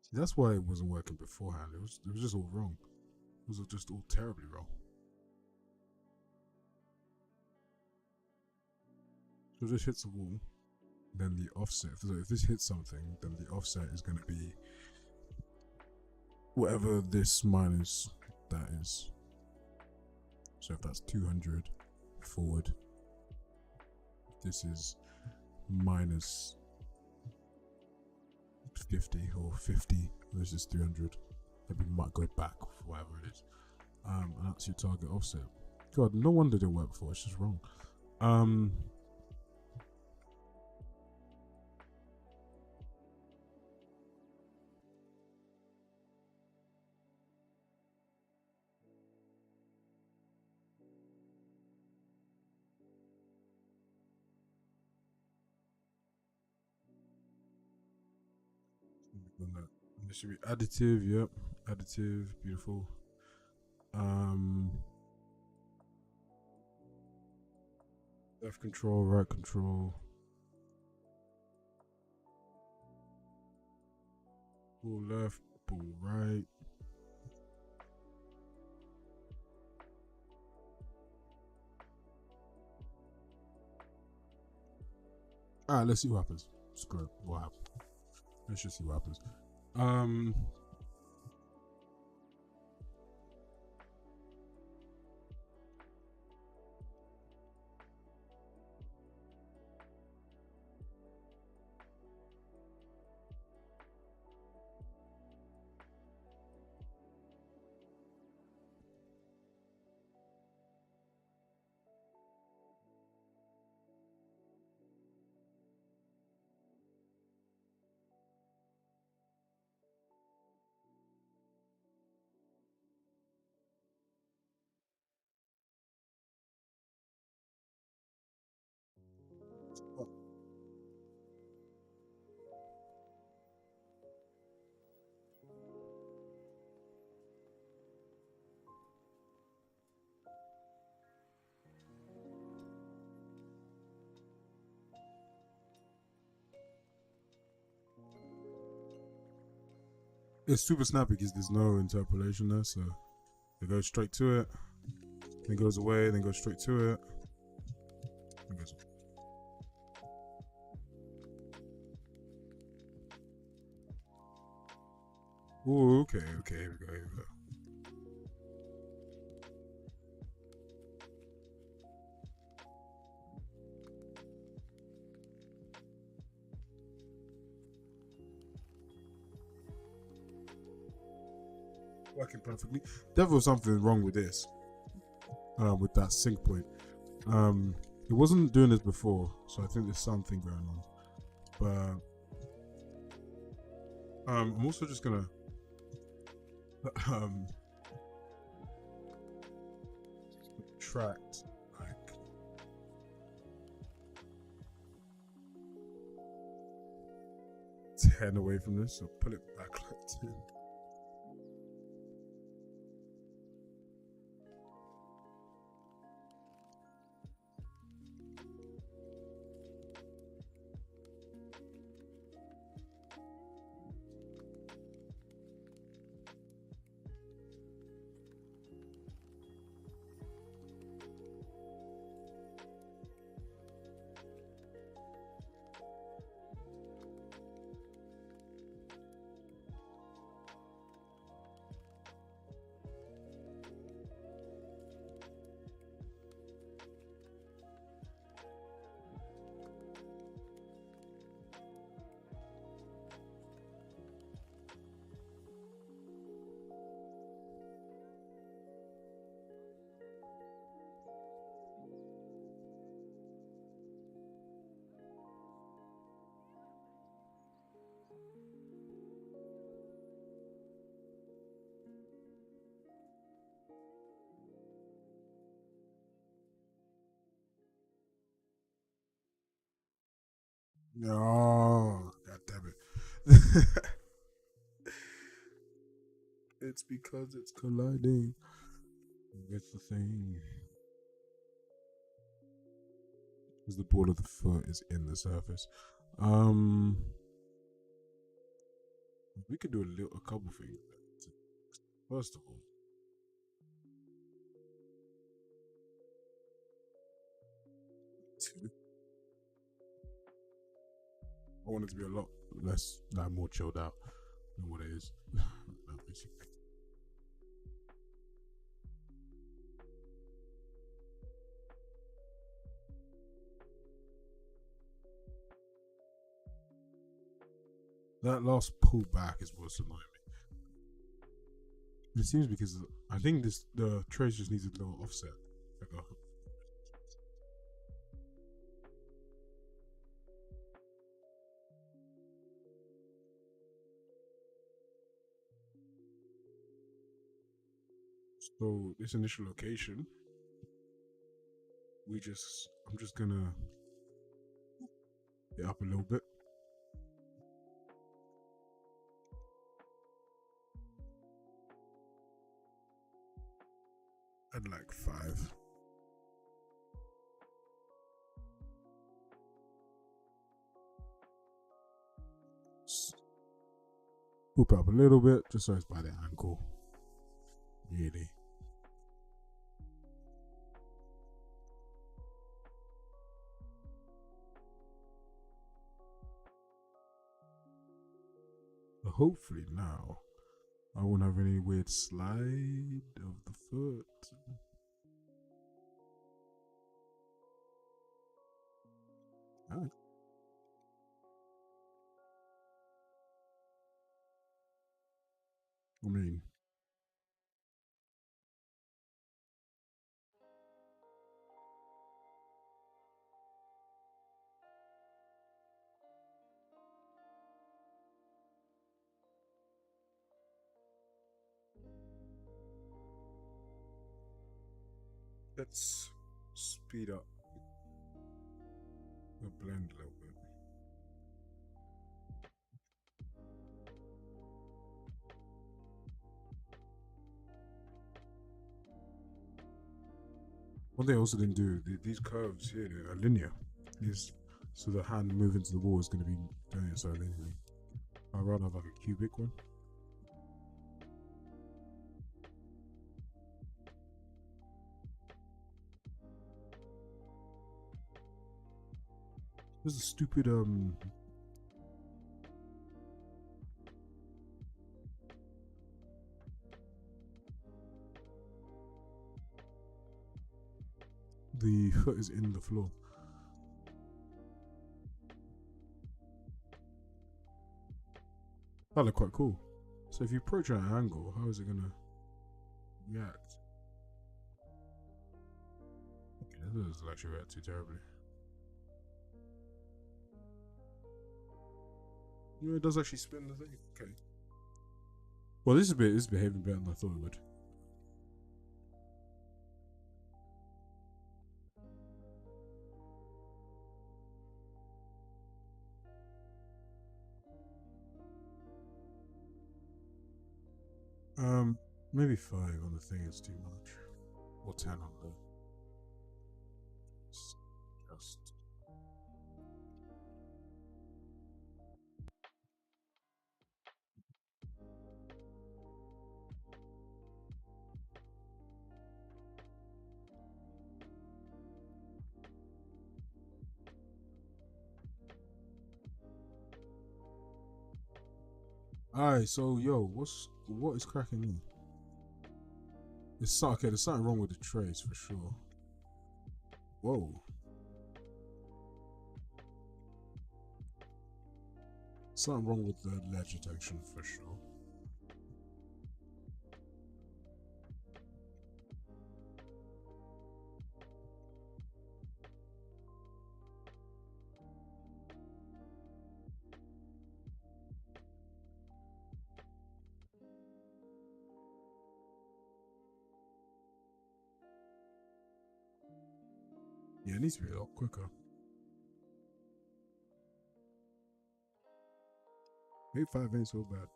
See, that's why it wasn't working beforehand. It was just all wrong. It was just all terribly wrong. So if this hits a wall, then the offset. So if this hits something, then the offset is going to be whatever this minus that is. So if that's 200 forward, this is minus 50 or 50, this is 300. Then we might go back for whatever it is. And that's your target offset. God, no wonder it didn't work before, it's just wrong. This should be additive, yep. Additive, beautiful. Left control, right control. Ball left, ball right. Alright, let's see what happens. Screw it, what happens? Let's just see what happens. It's super snappy because there's no interpolation there, so it goes straight to it, then goes away, then goes straight to it. Oh, okay, here we go. Working perfectly. Definitely was something wrong with this, with that sync point. It wasn't doing this before, so I think there's something going on. But I'm also just gonna tract like ten away from this, so pull it back like 10. No, god damn it. It's because it's colliding with the thing. Because the ball of the foot is in the surface. We could do a couple things. First of all, I want it to be a lot less, like more chilled out than what it is. That last pull back is what's annoying me. It seems because I think the trace just needs a little offset. Like so this initial location, I'm just gonna get up a little bit. I'd like 5. Whoop up a little bit, just so it's by the ankle. Really. But hopefully now I won't have any weird slide of the foot. Alright. I mean, let's speed up the blend a little bit. One thing I also didn't do, these curves here are linear. So the hand moving to the wall is going to be doing it so linearly. I'd rather have like a cubic one. There's a stupid the foot is in the floor. That looked quite cool. So if you approach at an angle, how is it gonna react? Okay, that doesn't actually react too terribly. Yeah, it does actually spin the thing. Okay. Well, this is behaving better than I thought it would. Maybe 5 on the thing is too much. Or 10 on the just. Alright, so yo, what is cracking in? Okay, there's something wrong with the trace for sure. Whoa. Something wrong with the ledge detection for sure. Yeah, it needs to be a lot quicker. Maybe 5 ain't so bad.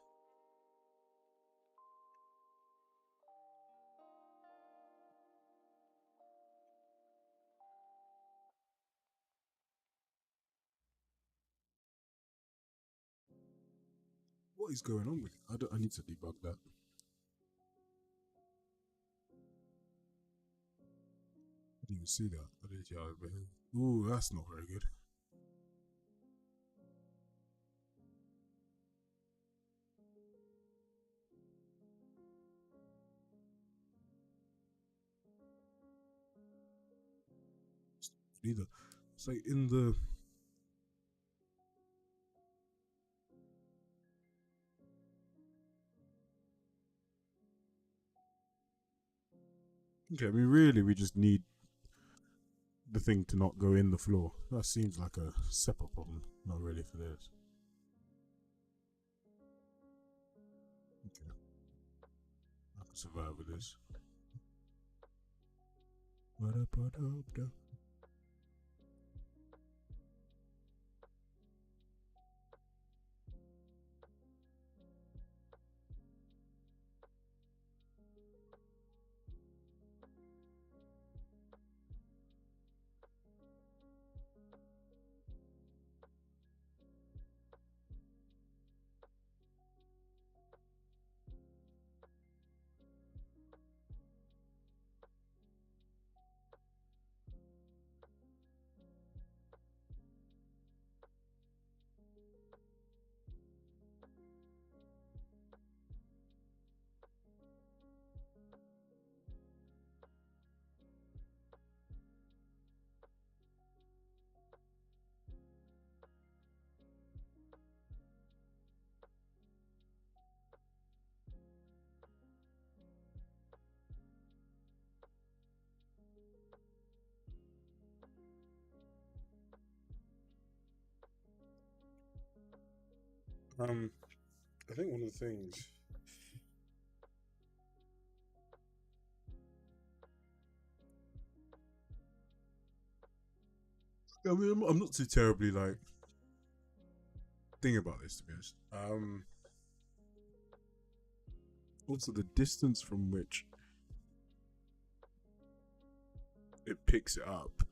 What is going on with it? I need to debug that. I didn't even see that. I didn't see how it behaved. Ooh, that's not very good. Neither. It's like in the. Okay, I mean, really, we just need the thing to not go in the floor. That seems like a separate problem, not really for this. Okay, I can survive with this. I think one of the things. I mean, I'm not too terribly like thinking about this to be honest. Also, the distance from which it picks it up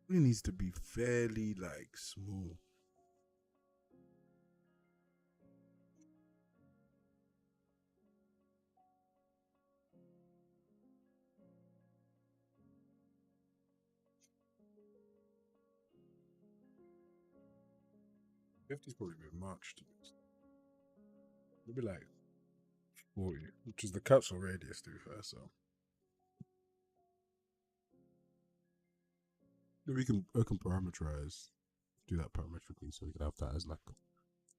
really needs to be fairly like small. 50 is probably a bit much. Maybe like 40, which is the capsule radius, to be fair. So we can parameterize, do that parametrically, so we can have that as like,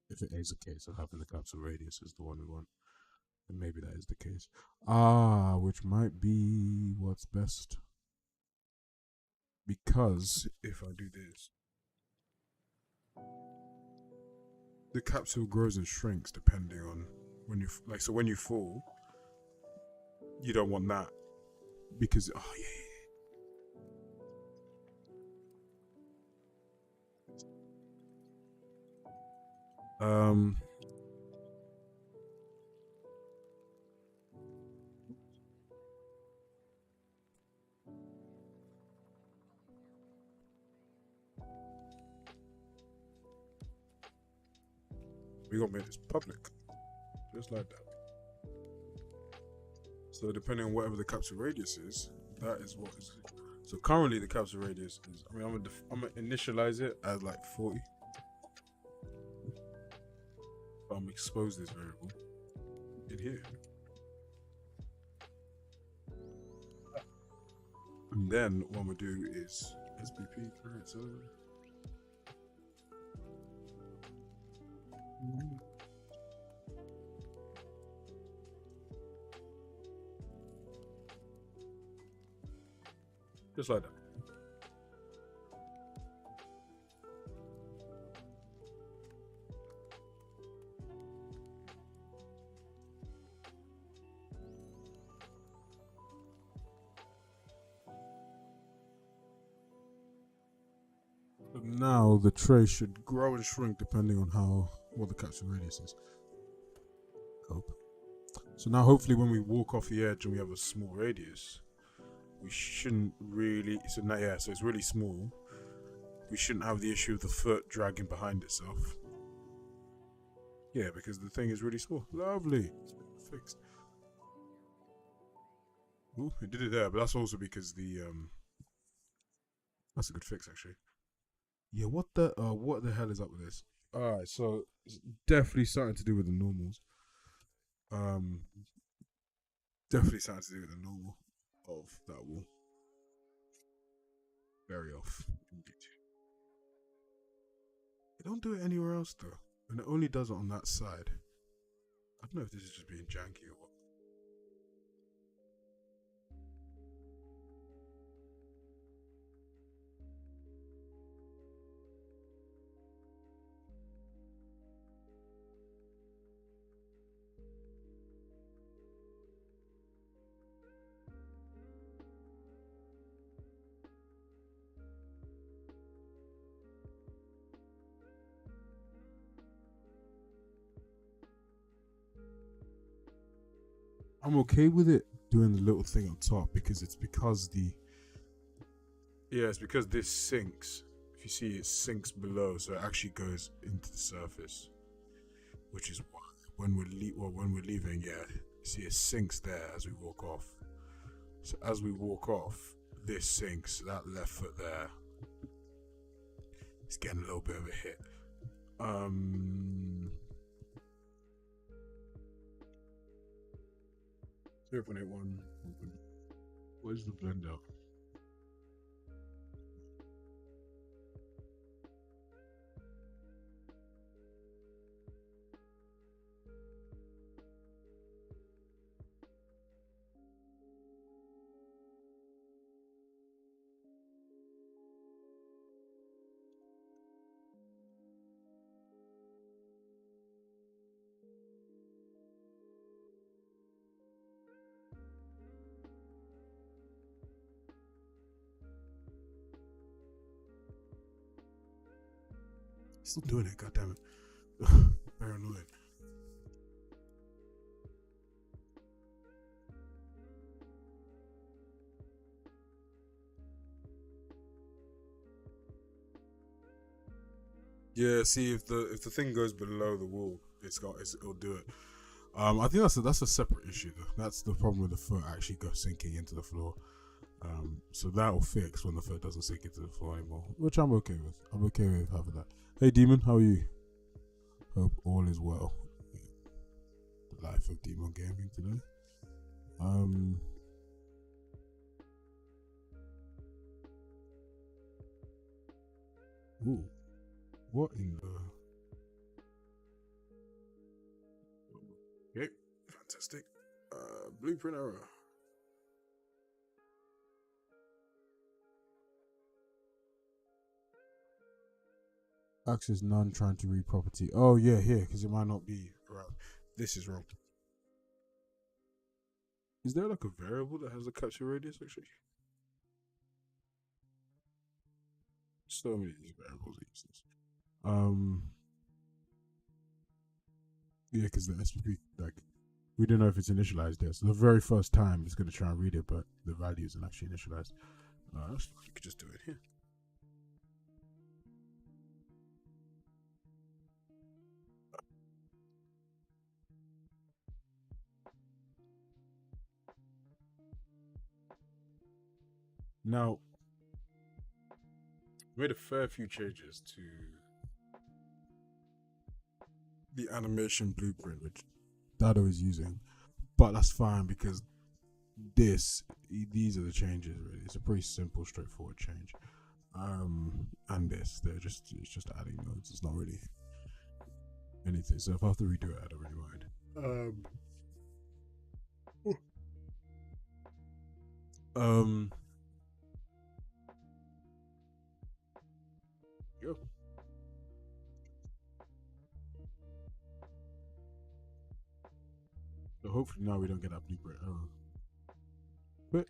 if it is the case of having the capsule radius is the one we want, then maybe that is the case. Which might be what's best, because if I do this, the capsule grows and shrinks depending on when you like. So when you fall, you don't want that because we gonna make this public, just like that. So depending on whatever the capsule radius is, that is what is. So currently the capsule radius is. I mean, I'm gonna initialize it as like 40. But I'm gonna expose this variable in here, and then what I'm gonna do is SBP current server. Just like that. So now the tray should grow and shrink depending on what the capsule radius is. Hope. So now hopefully when we walk off the edge and we have a small radius, we shouldn't really, so now, yeah, so it's really small. We shouldn't have the issue of the foot dragging behind itself. Yeah, because the thing is really small. Lovely. Fixed. Ooh, it did it there, but that's also because that's a good fix actually. Yeah, what the hell is up with this? Alright, so it's definitely starting to do with the normals. Definitely starting to do with the normal of that wall. Very off indeed. It don't do it anywhere else though, and it only does it on that side. I don't know if this is just being janky or what. I'm okay with it doing the little thing on top because it's because this sinks. If you see, it sinks below, so it actually goes into the surface, which is why when we're leaving, yeah, see it sinks there as we walk off. So as we walk off, this sinks. That left foot there, it's getting a little bit of a hit. 0.81. Where's the blender? Still doing it, goddammit. Very annoying. Yeah, see if the thing goes below the wall, it'll do it. I think that's a separate issue though. That's the problem with the foot actually sinking into the floor. So that'll fix when the foot doesn't sink into the floor anymore, which I'm okay with. I'm okay with having that. Hey Demon, how are you? Hope all is well. The life of Demon Gaming today. Ooh, what in the? Okay, fantastic. Blueprint error. Access none trying to read property. Oh yeah, here, because it might not be right. This is wrong. Is there like a variable that has a capture radius actually? So many of these variables are useless. Yeah, because the SPP, like, we don't know if it's initialized there. So the very first time it's going to try and read it, but the value isn't actually initialized. You could just do it here. Now, made a fair few changes to the animation blueprint, which Dado is using, but that's fine because these are the changes. Really, it's a pretty simple, straightforward change. And it's just adding nodes. It's not really anything. So if I have to redo it, I don't really mind. Go. So hopefully now we don't get that blueprint error. But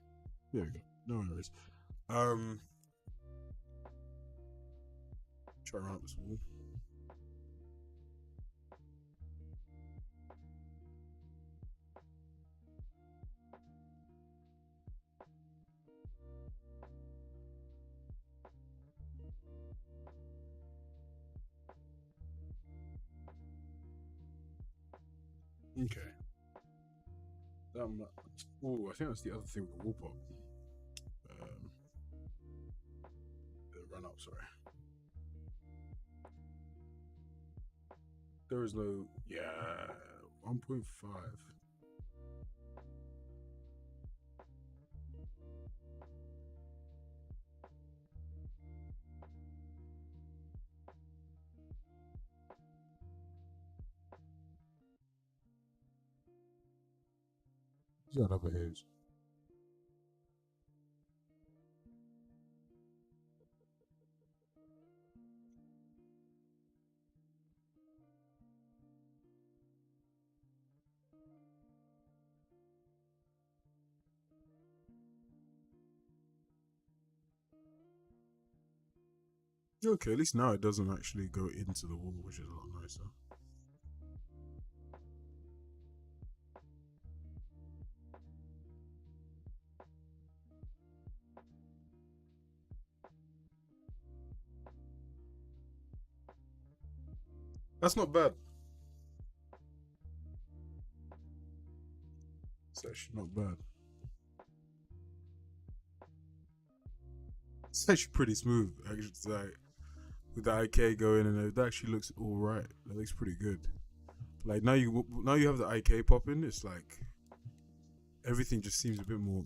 there we go. No worries. Try around this wall. Okay. Oh, I think that's the other thing with the wall pop. Run up, sorry. There is no, 1.5. Shut up, it is. Okay, at least now it doesn't actually go into the wall, which is a lot nicer. That's not bad. It's actually not bad. It's actually pretty smooth. Actually, it's like with the IK going in, it actually looks all right. That looks pretty good. Like now you have the IK popping. It's like everything just seems a bit more.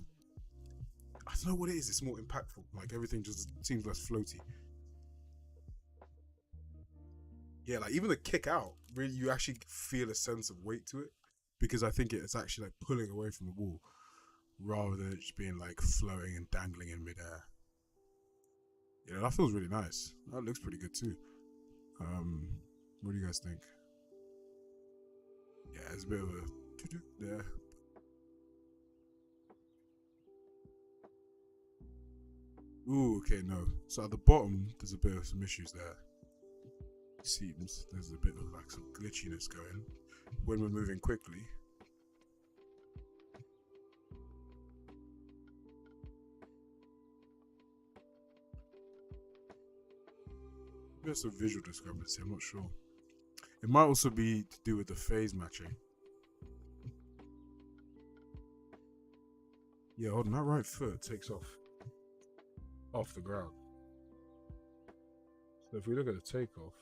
I don't know what it is. It's more impactful. Like everything just seems less floaty. Yeah, like even the kick out, really, you actually feel a sense of weight to it because I think it's actually like pulling away from the wall rather than it just being like flowing and dangling in midair. Yeah, that feels really nice. That looks pretty good too. What do you guys think? Yeah, it's a bit of a there. Ooh, okay, no. So at the bottom, there's a bit of some issues there. It seems there's a bit of like some glitchiness going when we're moving quickly. There's some visual discrepancy, I'm not sure. It might also be to do with the phase matching. Yeah, hold on, that right foot takes off the ground. So if we look at the takeoff,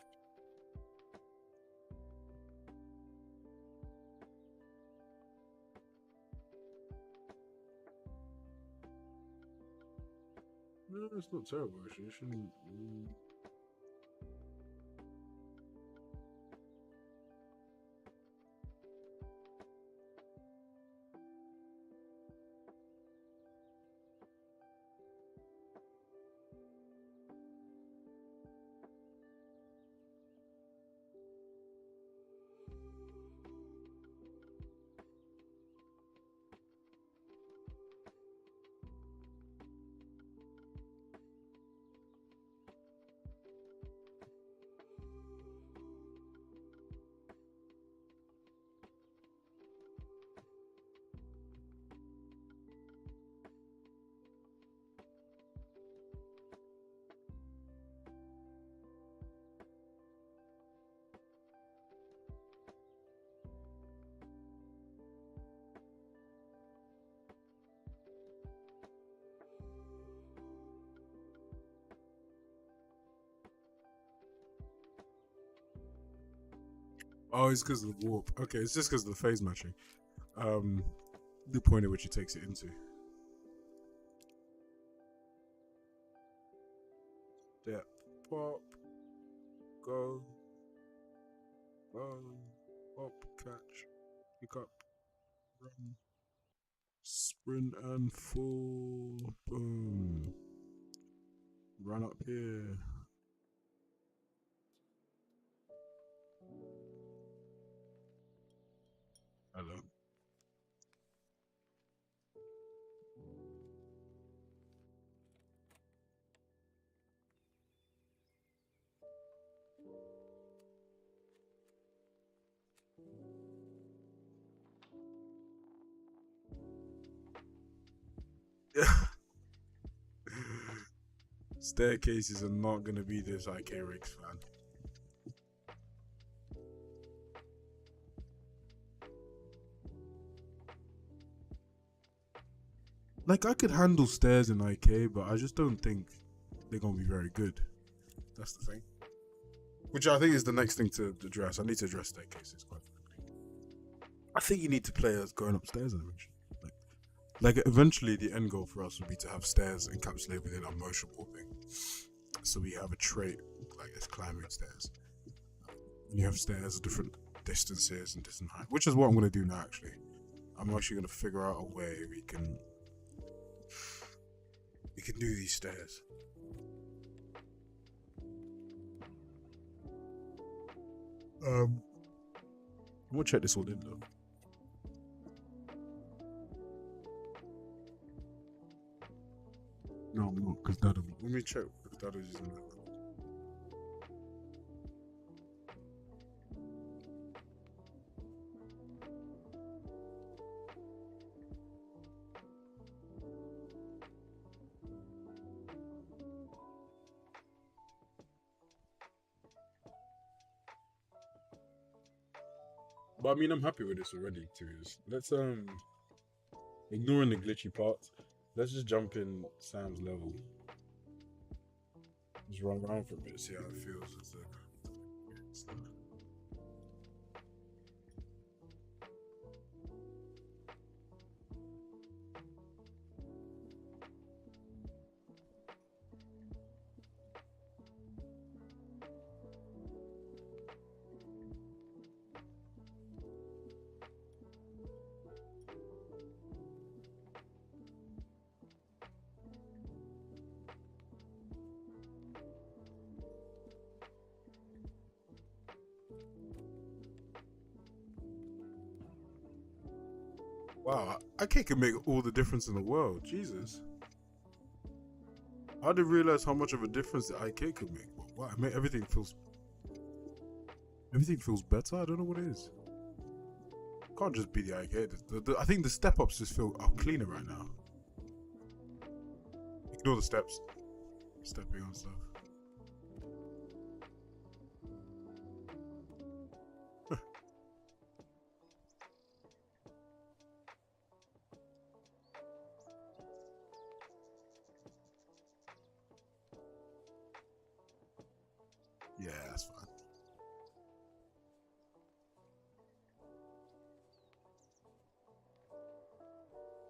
No, it's not terrible actually. It shouldn't. Oh, it's because of the warp. Okay, it's just because of the phase matching. The point at which he takes it into. Yeah. Pop. Go. Pop. Catch. Pick up. Run. Sprint and fall. Boom. Run up here. Hello. Staircases are not gonna be this IK rigs, fan. Like, I could handle stairs in IK, but I just don't think they're gonna be very good. That's the thing. Which I think is the next thing to address. I need to address staircases quite quickly. I think you need to play as going upstairs eventually. Like eventually the end goal for us would be to have stairs encapsulated within our motion warping. So we have a trait like it's climbing stairs. You have stairs at different distances and different height, which is what I'm gonna do now actually. I'm actually gonna figure out a way we can do these stairs. I'm gonna check this all in though. No, I'm not, because Dada. Let me check if Dada's using that. But I mean, I'm happy with this already. To this, let's ignoring the glitchy parts. Let's just jump in Sam's level. Just run around for a bit, see how it feels. Wow, IK can make all the difference in the world. Jesus. I didn't realize how much of a difference the IK could make. Wow, I mean, everything feels better. I don't know what it is. Can't just be the IK. I think the step ups just feel cleaner right now. Ignore the steps. Stepping on stuff. Yeah, that's fine.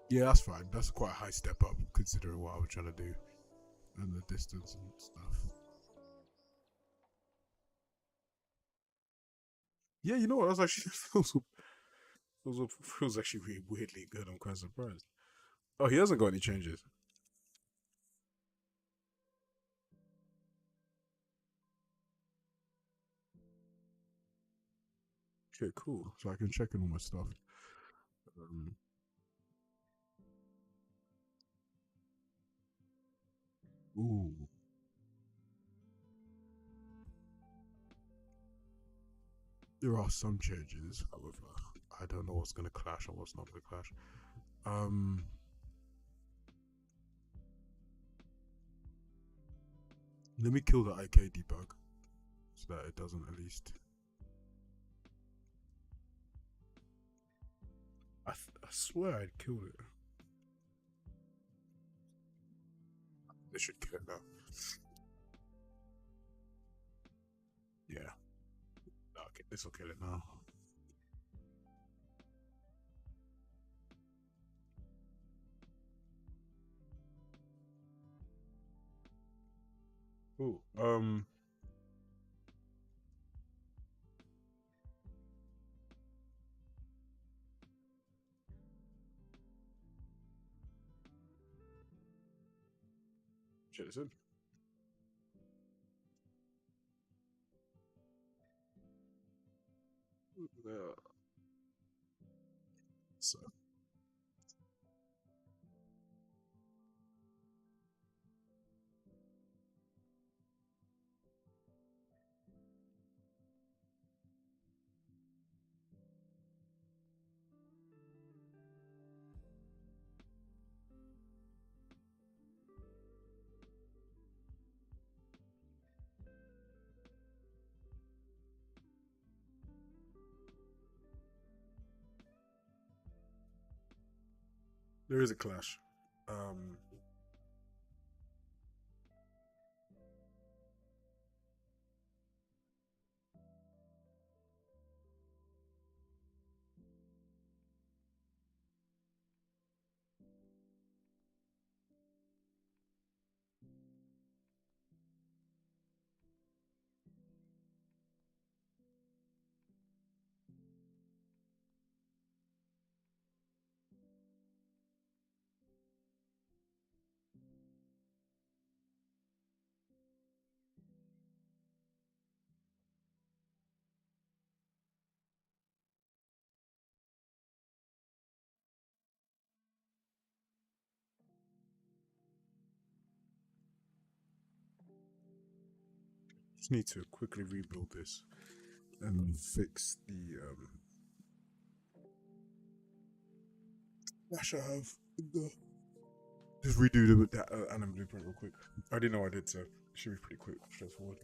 Yeah, that's fine. That's quite a high step up considering what I was trying to do. and the distance and stuff. Yeah, you know what? I was actually feels actually really weirdly good. I'm quite surprised. Oh, he hasn't got any changes. Okay, cool. So I can check in all my stuff. Um, ooh, there are some changes. However, I don't know what's gonna clash and what's not gonna clash. Um, Let me kill the IK debug so that it doesn't at least. I swear I'd killed it. They should kill it now. Yeah. Okay, this will kill it now. Ooh. Check this in. Yeah. So there is a clash. Um, just need to quickly rebuild this and fix the clash I have in the. Just redo that anim blueprint real quick. I didn't know I did, so it should be pretty quick, straightforward.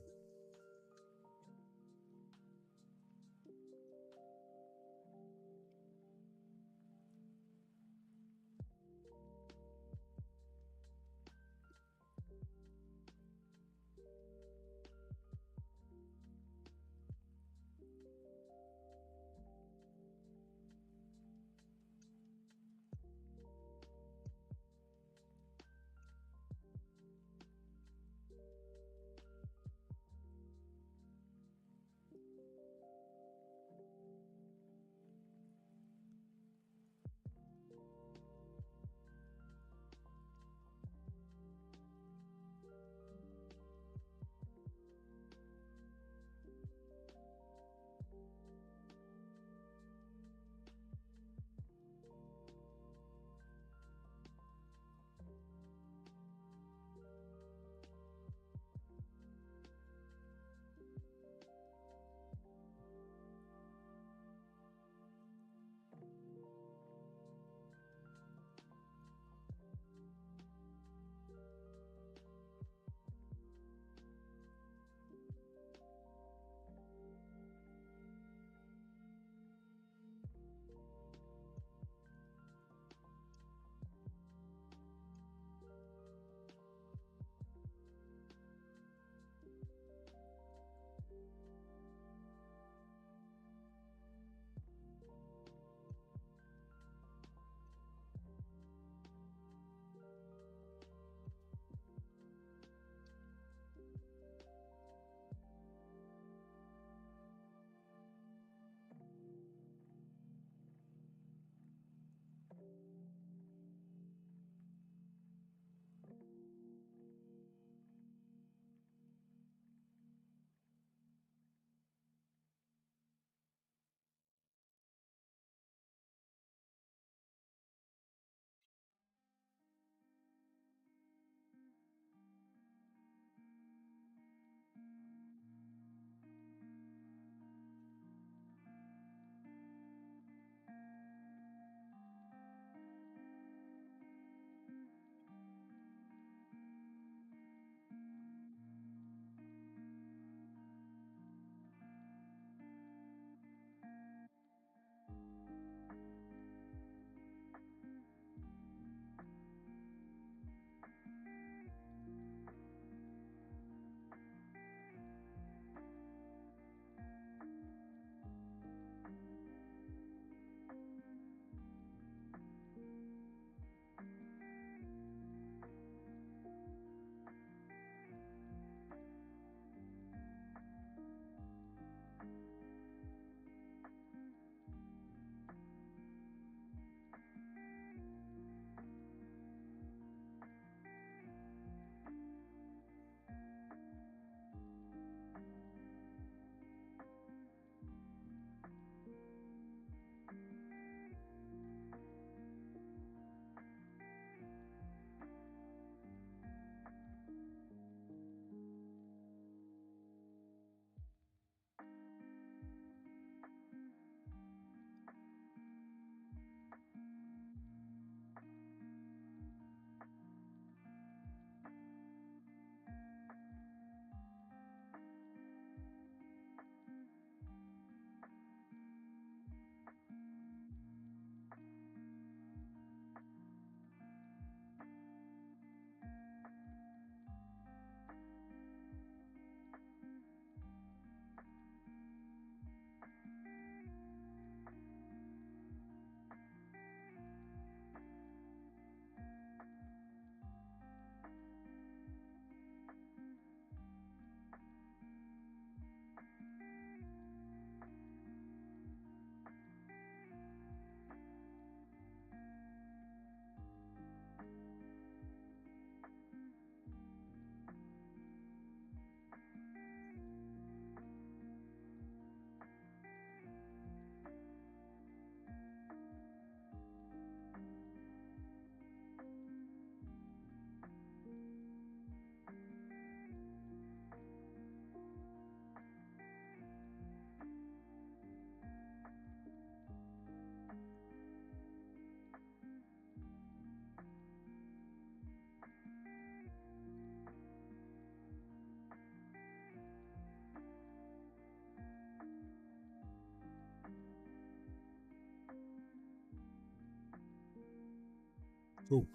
Cool.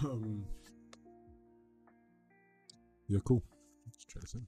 um, yeah, cool. Let's try this in.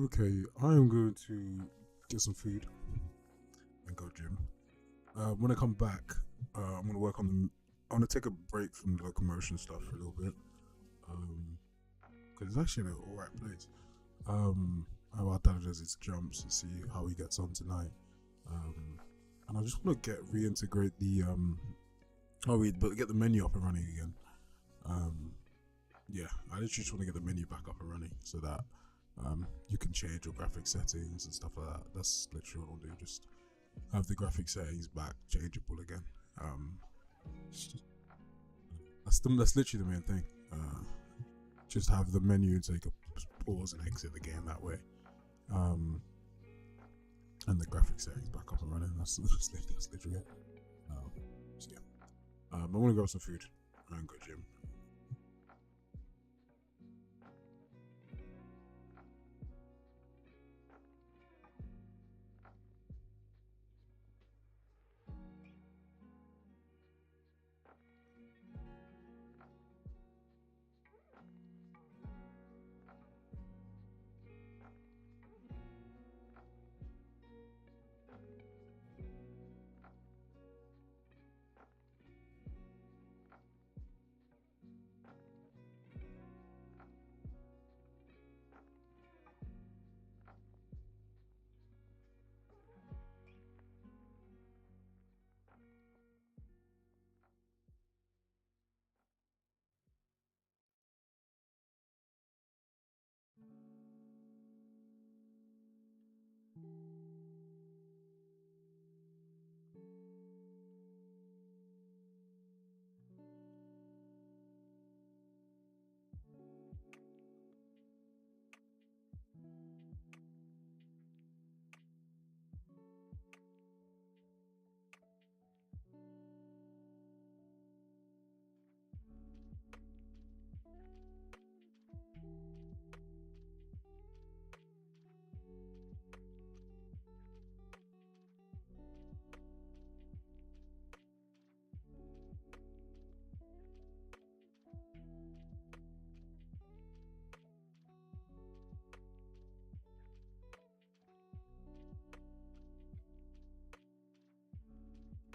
Okay, I am going to get some food and go gym. When I come back, I'm gonna work on the. I'm gonna take a break from the locomotion stuff for a little bit, because it's actually an alright place. Our dad does his jumps to see how he gets on tonight, and I just want to reintegrate the but get the menu up and running again. Yeah, I literally just want to get the menu back up and running so that you can change your graphic settings and stuff like that. That's literally what I'll do. Just have the graphic settings back changeable again. That's literally the main thing. Just have the menu take a pause and exit the game that way. And the graphic settings back up and running. That's literally it. So yeah. I'm gonna grab some food and go gym.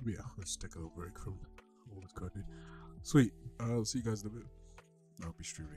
yeah, let's take a little break from all this coding. Sweet. I'll see you guys in a bit. I'll be streaming.